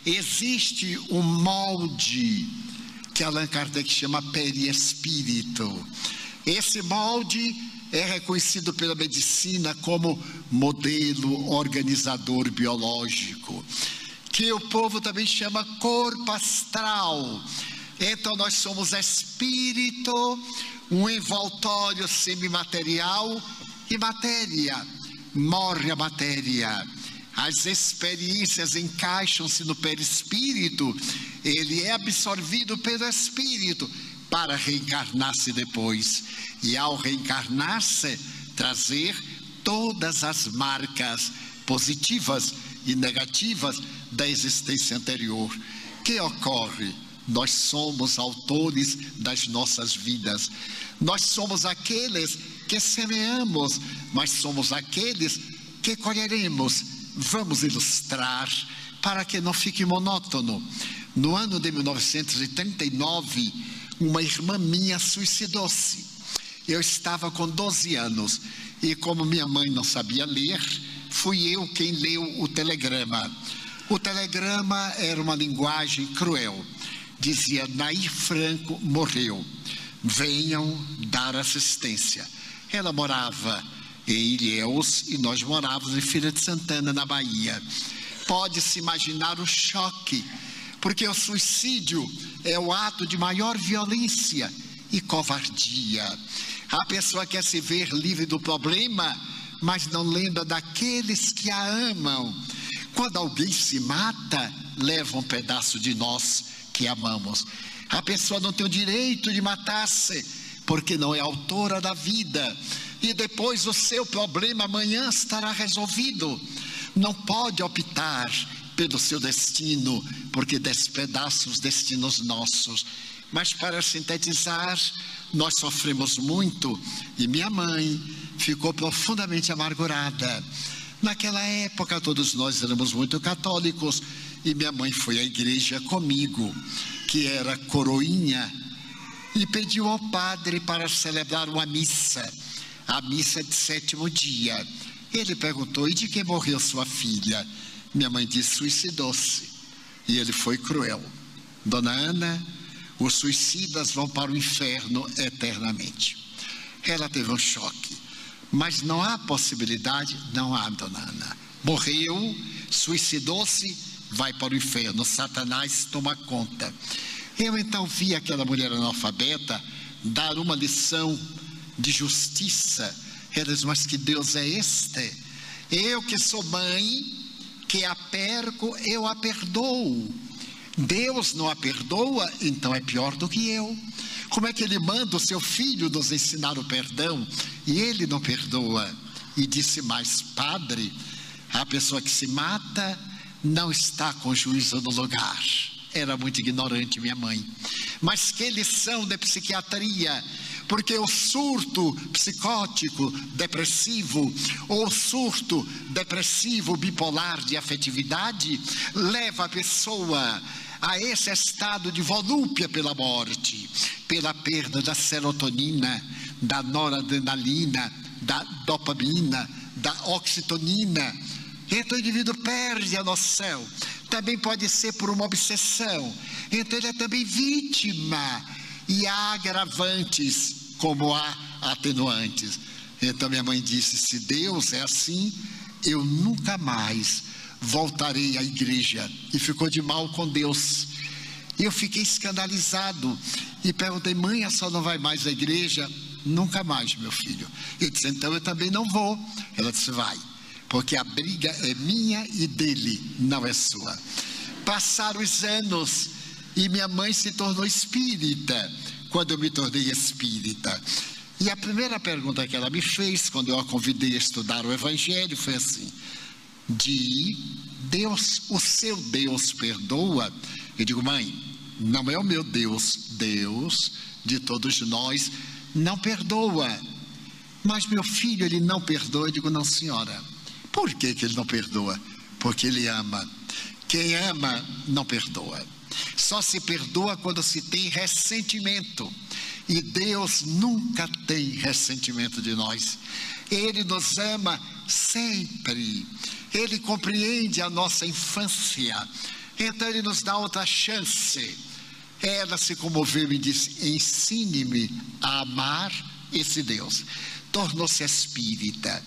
existe um molde que Allan Kardec chama perispírito. Esse molde é reconhecido pela medicina como modelo organizador biológico, que o povo também chama corpo astral. Então nós somos espírito, um envoltório semimaterial e matéria. Morre a matéria, as experiências encaixam-se no perispírito, ele é absorvido pelo espírito para reencarnar-se depois, e ao reencarnar-se trazer todas as marcas positivas e negativas da existência anterior. Que ocorre? Nós somos autores das nossas vidas, nós somos aqueles que semeamos, mas somos aqueles que colheremos. Vamos ilustrar para que não fique monótono. No ano de 1939, uma irmã minha suicidou-se. Eu estava com 12 anos e, como minha mãe não sabia ler, fui eu quem leu o telegrama. O telegrama era uma linguagem cruel. Dizia: Nair Franco morreu, venham dar assistência. Ela morava em Ilhéus, e nós morávamos em Feira de Santana, na Bahia. Pode-se imaginar o choque, porque o suicídio é o ato de maior violência e covardia. A pessoa quer se ver livre do problema, mas não lembra daqueles que a amam. Quando alguém se mata, leva um pedaço de nós que amamos. A pessoa não tem o direito de matar-se, porque não é autora da vida. E depois o seu problema amanhã estará resolvido. Não pode optar pelo seu destino, porque despedaça os destinos nossos. Mas para sintetizar, nós sofremos muito e minha mãe ficou profundamente amargurada. Naquela época todos nós éramos muito católicos e minha mãe foi à igreja comigo, que era coroinha, e pediu ao padre para celebrar uma missa, a missa de 7º dia. Ele perguntou: e de que morreu sua filha? Minha mãe disse: suicidou-se. E ele foi cruel. Dona Ana, os suicidas vão para o inferno eternamente. Ela teve um choque. Mas não há possibilidade? Não há, dona Ana. Morreu, suicidou-se, vai para o inferno. Satanás toma conta. Eu então vi aquela mulher analfabeta dar uma lição de justiça. Ela diz: mas que Deus é este? Eu que sou mãe, que a perco, eu a perdoo. Deus não a perdoa, então é pior do que eu. Como é que ele manda o seu filho nos ensinar o perdão e ele não perdoa? E disse mais: padre, a pessoa que se mata não está com juízo no lugar. Era muito ignorante minha mãe. Mas que lição de psiquiatria, porque o surto psicótico depressivo, ou surto depressivo bipolar de afetividade, leva a pessoa a esse estado de volúpia pela morte, pela perda da serotonina, da noradrenalina, da dopamina, da oxitocina. Então o indivíduo perde a noção. Também pode ser por uma obsessão. Então ele é também vítima. E há agravantes como há atenuantes. Então minha mãe disse: se Deus é assim, eu nunca mais voltarei à igreja. E ficou de mal com Deus. Eu fiquei escandalizado e perguntei: mãe, a senhora não vai mais à igreja? Nunca mais, meu filho. Eu disse: então eu também não vou. Ela disse: vai, porque a briga é minha e dele, não é sua. Passaram os anos e minha mãe se tornou espírita quando eu me tornei espírita. E a primeira pergunta que ela me fez quando eu a convidei a estudar o Evangelho foi assim: Deus, o seu Deus perdoa? Eu digo: mãe, não é o meu Deus, Deus de todos nós não perdoa. Mas meu filho, ele não perdoa. Eu digo: não, senhora. Por que ele não perdoa? Porque ele ama. Quem ama não perdoa. Só se perdoa quando se tem ressentimento. E Deus nunca tem ressentimento de nós. Ele nos ama sempre. Ele compreende a nossa infância. Então ele nos dá outra chance. Ela se comoveu e disse: ensine-me a amar esse Deus. Tornou-se espírita.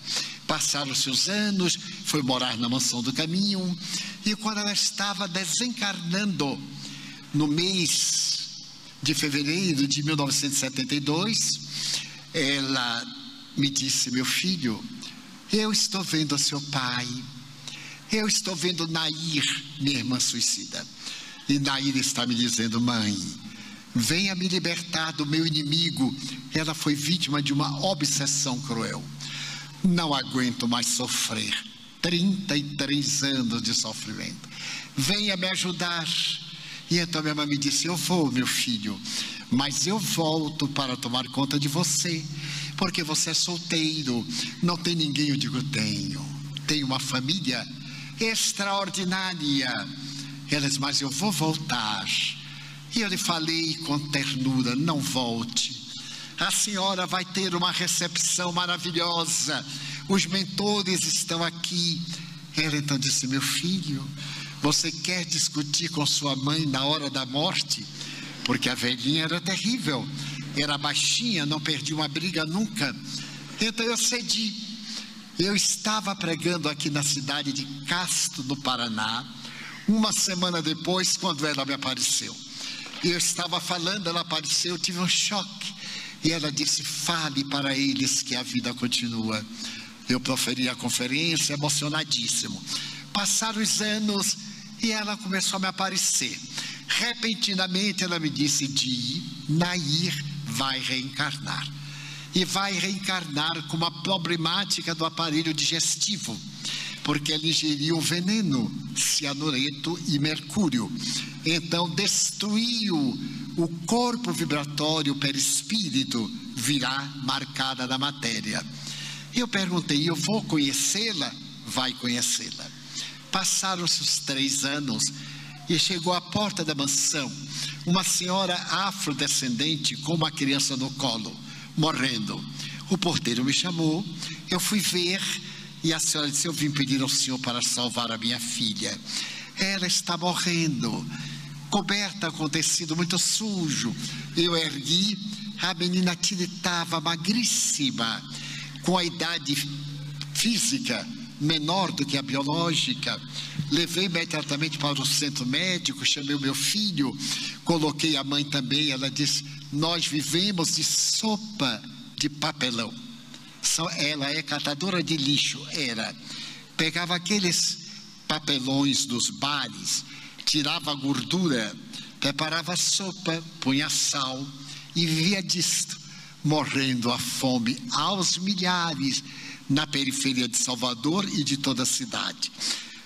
Passaram-se os anos, foi morar na Mansão do Caminho. E quando ela estava desencarnando, no mês de fevereiro de 1972, ela me disse: meu filho, eu estou vendo o seu pai, eu estou vendo Nair, minha irmã suicida. E Nair está me dizendo: mãe, venha me libertar do meu inimigo. Ela foi vítima de uma obsessão cruel. Não aguento mais sofrer. 33 anos de sofrimento. Venha me ajudar. E então minha mãe me disse: eu vou, meu filho, mas eu volto para tomar conta de você, porque você é solteiro, não tem ninguém. Eu digo: tenho uma família extraordinária. Ela disse: mas eu vou voltar. E eu lhe falei com ternura: não volte, a senhora vai ter uma recepção maravilhosa, os mentores estão aqui. Ela então disse: meu filho, você quer discutir com sua mãe na hora da morte? Porque a velhinha era terrível, era baixinha, não perdia uma briga nunca. Então eu cedi. Eu estava pregando aqui na cidade de Castro, no Paraná, uma semana depois, quando ela me apareceu. Eu estava falando, ela apareceu, eu tive um choque. E ela disse: fale para eles que a vida continua. Eu proferi a conferência, emocionadíssimo. Passaram os anos e ela começou a me aparecer. Repentinamente ela me disse: Di, Nair vai reencarnar. E vai reencarnar com uma problemática do aparelho digestivo, porque ela ingeriu veneno, cianureto e mercúrio. Então destruiu o corpo vibratório, o perispírito virá marcada na matéria. Eu perguntei: eu vou conhecê-la? Vai conhecê-la. Passaram-se os 3 anos e chegou à porta da mansão uma senhora afrodescendente com uma criança no colo, morrendo. O porteiro me chamou, eu fui ver e a senhora disse: eu vim pedir ao senhor para salvar a minha filha. Ela está morrendo, coberta com tecido muito sujo. Eu ergui, a menina tiritava, magríssima, com a idade física menor do que a biológica. Levei imediatamente para o centro médico, chamei o meu filho, coloquei a mãe também. Ela disse: nós vivemos de sopa de papelão. Ela é catadora de lixo, pegava aqueles papelões dos bares, tirava a gordura, preparava sopa, punha sal e vivia disto, morrendo à fome aos milhares na periferia de Salvador e de toda a cidade.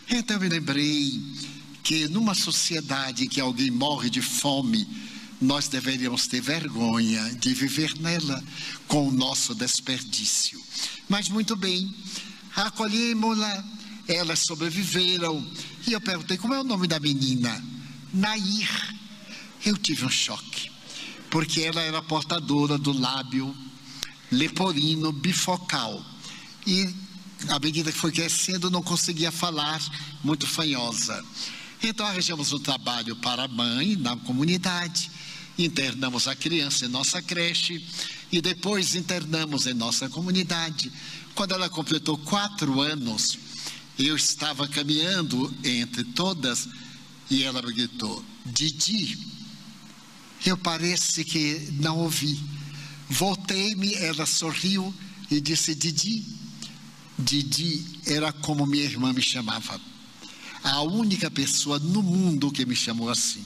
Então eu me lembrei que numa sociedade que alguém morre de fome, nós deveríamos ter vergonha de viver nela com o nosso desperdício. Mas muito bem, acolhemos-la, elas sobreviveram. E eu perguntei: como é o nome da menina? Nair. Eu tive um choque, porque ela era portadora do lábio leporino bifocal. E à medida que foi crescendo, não conseguia falar, muito fanhosa. Então arranjamos um trabalho para a mãe na comunidade, internamos a criança em nossa creche e depois internamos em nossa comunidade. Quando ela completou 4 anos, eu estava caminhando entre todas e ela me gritou: Didi. Eu parece que não ouvi. Voltei-me, ela sorriu e disse: Didi. Didi era como minha irmã me chamava, a única pessoa no mundo que me chamou assim.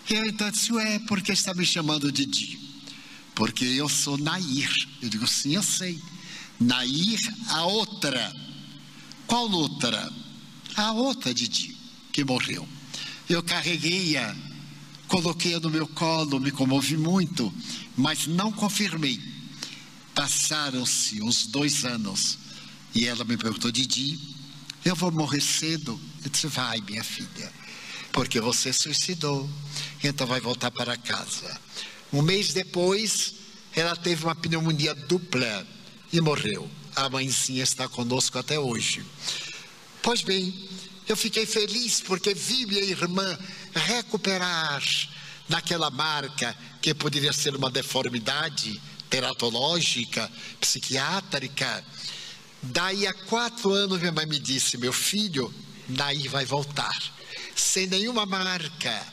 E eu então disse: por que está me chamando Didi? Porque eu sou Nair. Eu digo: sim, eu sei. Nair, a outra. Qual outra? A outra Didi, que morreu. Eu carreguei-a, coloquei-a no meu colo, me comovi muito, mas não confirmei. Passaram-se uns 2 anos e ela me perguntou: Didi, eu vou morrer cedo? Eu disse: vai, minha filha, porque você suicidou, então vai voltar para casa. 1 mês depois, ela teve uma pneumonia dupla e morreu. A mãezinha está conosco até hoje. Pois bem, eu fiquei feliz porque vi minha irmã recuperar naquela marca que poderia ser uma deformidade teratológica, psiquiátrica. Daí a 4 anos minha mãe me disse: meu filho, Nair vai voltar, sem nenhuma marca.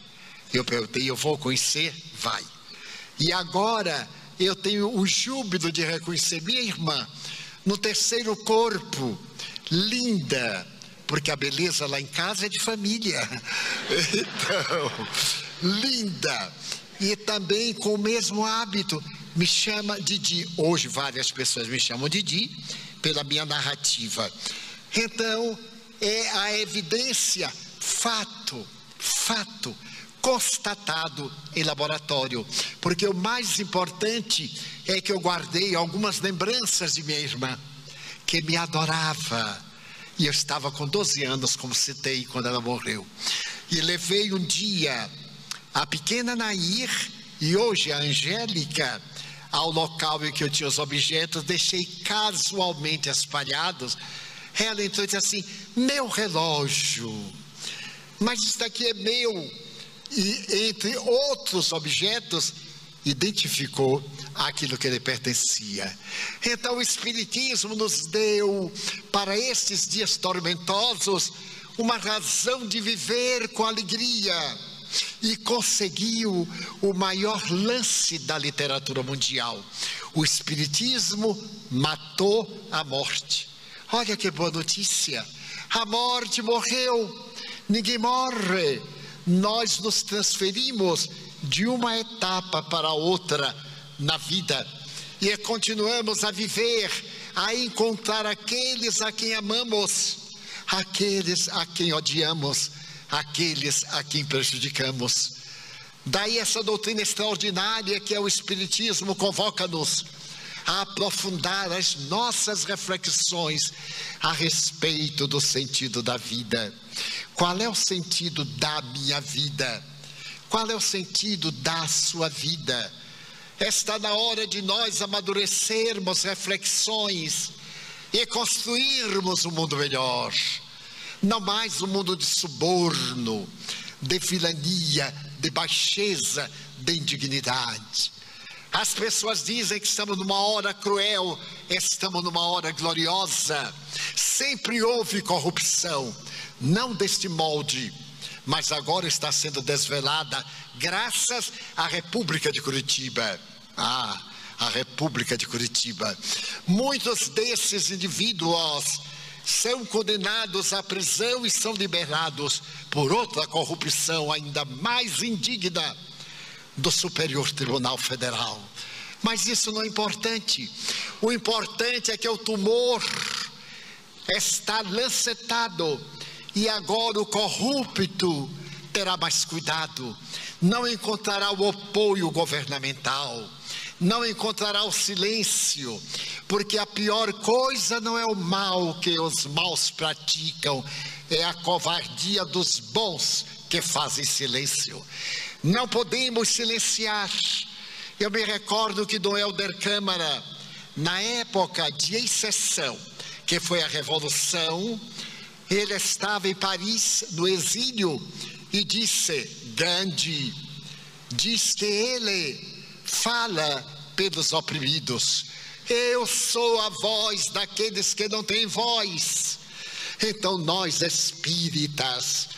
Eu perguntei: eu vou conhecer? Vai. E agora eu tenho o júbilo de reconhecer minha irmã no 3º corpo, linda, porque a beleza lá em casa é de família. Então, linda, e também com o mesmo hábito, me chama Didi. Hoje várias pessoas me chamam Didi pela minha narrativa. Então, é a evidência, fato, constatado em laboratório. Porque o mais importante é que eu guardei algumas lembranças de minha irmã, que me adorava. E eu estava com 12 anos, como citei, quando ela morreu. E levei um dia a pequena Nair e hoje a Angélica ao local em que eu tinha os objetos, deixei casualmente espalhados. Ela entrou e disse assim: meu relógio, mas isso daqui é meu. E entre outros objetos, identificou aquilo que lhe pertencia. Então o Espiritismo nos deu, para estes dias tormentosos, uma razão de viver com alegria, e conseguiu o maior lance da literatura mundial. O Espiritismo matou a morte. Olha que boa notícia, a morte morreu, ninguém morre, nós nos transferimos de uma etapa para outra na vida, e continuamos a viver, a encontrar aqueles a quem amamos, aqueles a quem odiamos, aqueles a quem prejudicamos. Daí essa doutrina extraordinária que é o Espiritismo convoca-nos a aprofundar as nossas reflexões a respeito do sentido da vida. Qual é o sentido da minha vida? Qual é o sentido da sua vida? Está na hora de nós amadurecermos reflexões e construirmos um mundo melhor. Não mais um mundo de suborno, de vilania, de baixeza, de indignidade. As pessoas dizem que estamos numa hora cruel, estamos numa hora gloriosa. Sempre houve corrupção, não deste molde, mas agora está sendo desvelada graças à República de Curitiba. A República de Curitiba. Muitos desses indivíduos são condenados à prisão e são liberados por outra corrupção ainda mais indigna do Superior Tribunal Federal. Mas isso não é importante. O importante é que o tumor está lancetado e agora o corrupto terá mais cuidado. Não encontrará o apoio governamental, não encontrará o silêncio, porque a pior coisa não é o mal que os maus praticam, é a covardia dos bons que fazem silêncio. Não podemos silenciar. Eu me recordo que Dom Helder Câmara, na época de exceção, que foi a Revolução, ele estava em Paris, no exílio, e disse: Gandhi diz que ele fala pelos oprimidos. Eu sou a voz daqueles que não têm voz. Então nós espíritas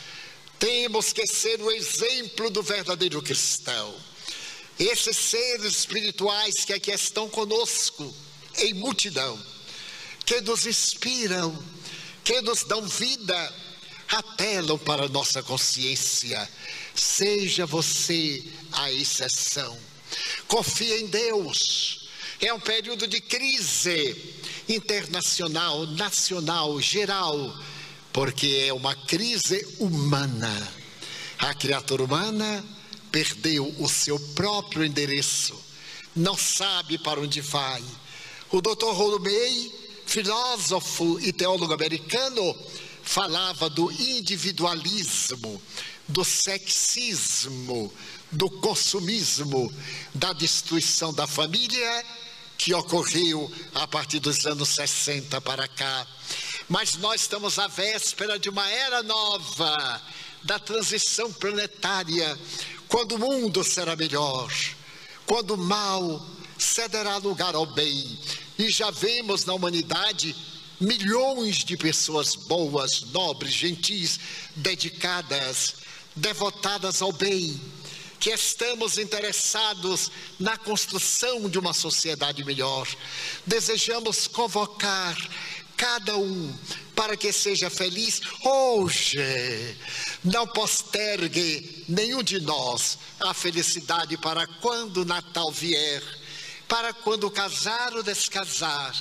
temos que ser o exemplo do verdadeiro cristão. Esses seres espirituais que aqui estão conosco em multidão, que nos inspiram, que nos dão vida, apelam para a nossa consciência. Seja você a exceção. Confie em Deus. É um período de crise internacional, nacional, geral, porque é uma crise humana. A criatura humana perdeu o seu próprio endereço, não sabe para onde vai. O Dr. Rolomei, filósofo e teólogo americano, falava do individualismo, do sexismo, do consumismo, da destruição da família, que ocorreu a partir dos anos 60 para cá. Mas nós estamos à véspera de uma era nova, da transição planetária, quando o mundo será melhor, quando o mal cederá lugar ao bem. E já vemos na humanidade milhões de pessoas boas, nobres, gentis, dedicadas, devotadas ao bem, que estamos interessados na construção de uma sociedade melhor. Desejamos convocar cada um para que seja feliz hoje. Não postergue nenhum de nós a felicidade para quando o Natal vier, para quando casar ou descasar.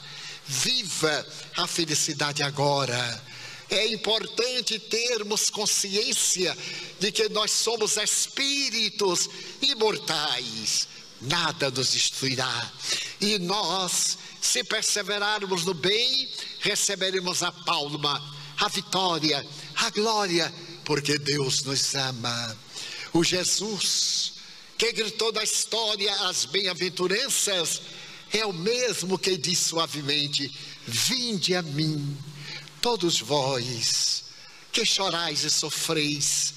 Viva a felicidade agora. É importante termos consciência de que nós somos espíritos imortais. Nada nos destruirá. E nós, se perseverarmos no bem, receberemos a palma, a vitória, a glória, porque Deus nos ama. O Jesus que gritou na história as bem-aventuranças é o mesmo que diz suavemente: vinde a mim, todos vós que chorais e sofreis,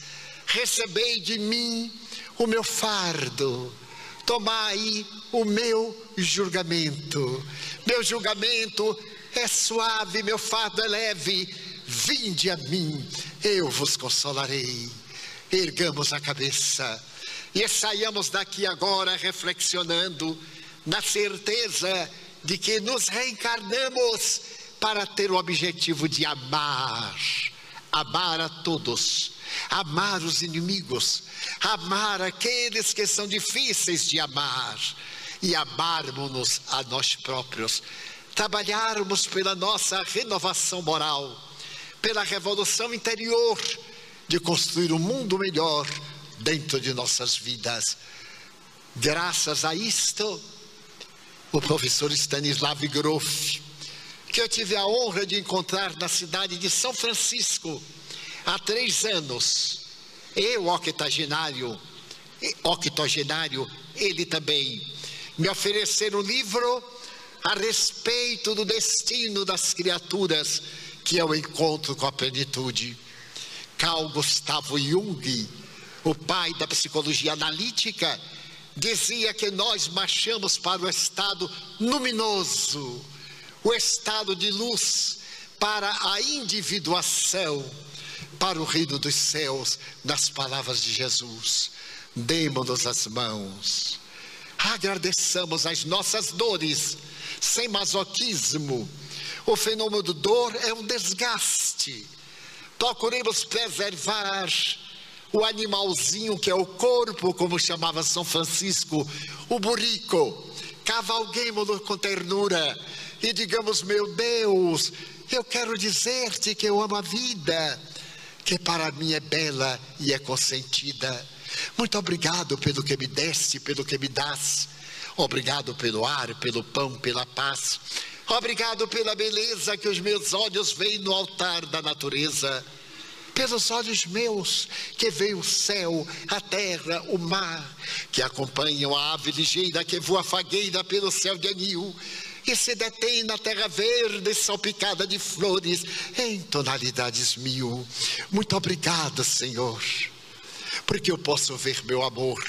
recebei de mim o meu fardo, tomai o meu julgamento. Meu julgamento é suave, meu fardo é leve. Vinde a mim, eu vos consolarei. Ergamos a cabeça e saiamos daqui agora reflexionando na certeza de que nos reencarnamos para ter o objetivo de amar a todos, amar os inimigos, amar aqueles que são difíceis de amar e amarmos-nos a nós próprios, trabalharmos pela nossa renovação moral, pela revolução interior de construir um mundo melhor dentro de nossas vidas. Graças a isto, o professor Stanislav Grof, que eu tive a honra de encontrar na cidade de São Francisco há 3 anos, eu octogenário, ele também, me ofereceram um livro a respeito do destino das criaturas, que é o encontro com a plenitude. Carl Gustav Jung, o pai da psicologia analítica, dizia que nós marchamos para o estado luminoso, o estado de luz, para a individuação, para o reino dos céus, nas palavras de Jesus. Demos-nos as mãos, agradeçamos as nossas dores, sem masoquismo. O fenômeno do dor é um desgaste. Procuremos preservar o animalzinho que é o corpo, como chamava São Francisco, o burrico. Cavalguemo-lo com ternura e digamos: meu Deus, eu quero dizer-te que eu amo a vida, que para mim é bela e é consentida. Muito obrigado pelo que me deste, pelo que me dás. Obrigado pelo ar, pelo pão, pela paz. Obrigado pela beleza que os meus olhos veem no altar da natureza. Pelos olhos meus que veem o céu, a terra, o mar, que acompanham a ave ligeira que voa fagueira pelo céu de anil e se detém na terra verde salpicada de flores em tonalidades 1000. Muito obrigado, Senhor, porque eu posso ver meu amor,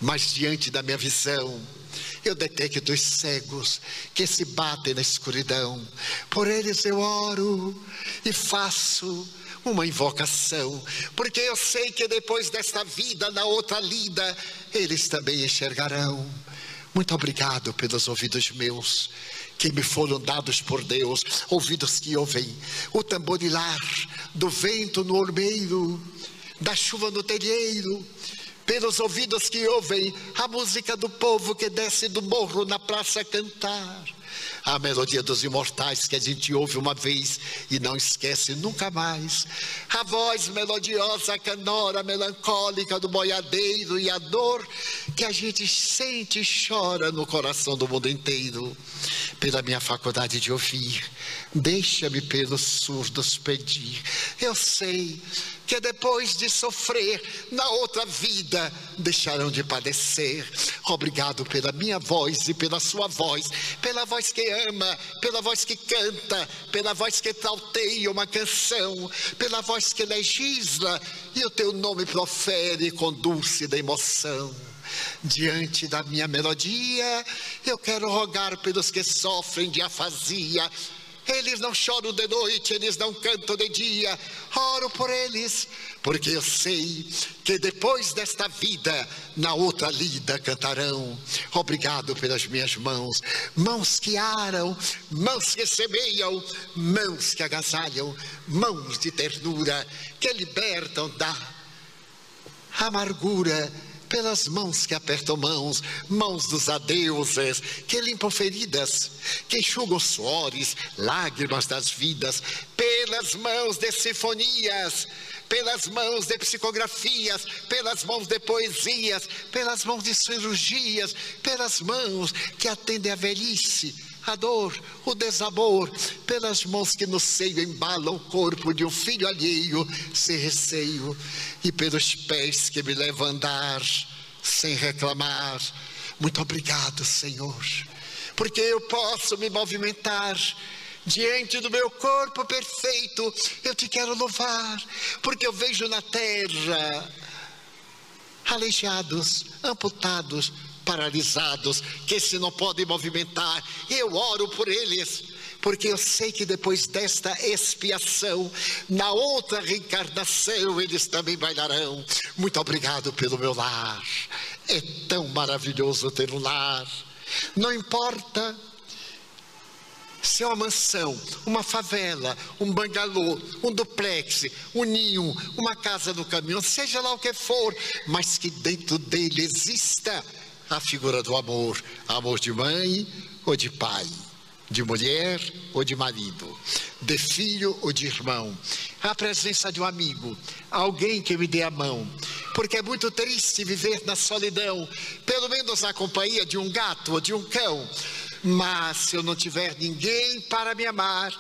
mas diante da minha visão eu detecto os cegos que se batem na escuridão. Por eles eu oro e faço uma invocação, porque eu sei que depois desta vida, na outra lida, eles também enxergarão. Muito obrigado pelos ouvidos meus, que me foram dados por Deus, ouvidos que ouvem o tamborilar do vento no ormeiro, da chuva no telheiro, pelos ouvidos que ouvem a música do povo que desce do morro na praça a cantar, a melodia dos imortais que a gente ouve uma vez e não esquece nunca mais, a voz melodiosa, canora, melancólica do boiadeiro e a dor que a gente sente e chora no coração do mundo inteiro. Pela minha faculdade de ouvir, deixa-me pelos surdos pedir. Eu sei que depois de sofrer, na outra vida deixarão de padecer. Obrigado pela minha voz e pela sua voz, pela voz que ama, pela voz que canta, pela voz que trauteia uma canção, pela voz que legisla e o teu nome profere com dúlcida emoção. Diante da minha melodia, eu quero rogar pelos que sofrem de afasia. Eles não choram de noite, eles não cantam de dia. Oro por eles, porque eu sei que depois desta vida, na outra lida cantarão. Obrigado pelas minhas mãos, mãos que aram, mãos que semeiam, mãos que agasalham, mãos de ternura que libertam da amargura. Pelas mãos que apertam mãos, mãos dos adeuses, que limpam feridas, que enxugam suores, lágrimas das vidas, pelas mãos de sinfonias, pelas mãos de psicografias, pelas mãos de poesias, pelas mãos de cirurgias, pelas mãos que atendem a velhice, a dor, o desamor, pelas mãos que no seio embalam o corpo de um filho alheio sem receio, e pelos pés que me levam a andar sem reclamar. Muito obrigado, Senhor, porque eu posso me movimentar diante do meu corpo perfeito. Eu te quero louvar, porque eu vejo na terra aleijados, amputados, paralisados, que se não podem movimentar. Eu oro por eles, porque eu sei que depois desta expiação, na outra reencarnação, eles também bailarão. Muito obrigado pelo meu lar. É tão maravilhoso ter um lar. Não importa se é uma mansão, uma favela, um bangalô, um duplex, um ninho, uma casa no caminhão, seja lá o que for, mas que dentro dele exista a figura do amor. Amor de mãe ou de pai, de mulher ou de marido, de filho ou de irmão. A presença de um amigo, alguém que me dê a mão, porque é muito triste viver na solidão, pelo menos na companhia de um gato ou de um cão. Mas se eu não tiver ninguém para me amar,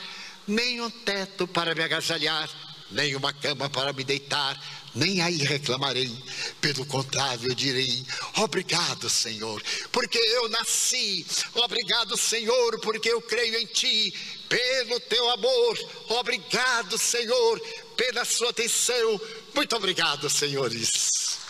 nem um teto para me agasalhar, nem uma cama para me deitar, nem aí reclamarei. Pelo contrário, eu direi: obrigado, Senhor, porque eu nasci. Obrigado, Senhor, porque eu creio em Ti, pelo Teu amor. Obrigado, Senhor, pela Sua atenção. Muito obrigado, senhores.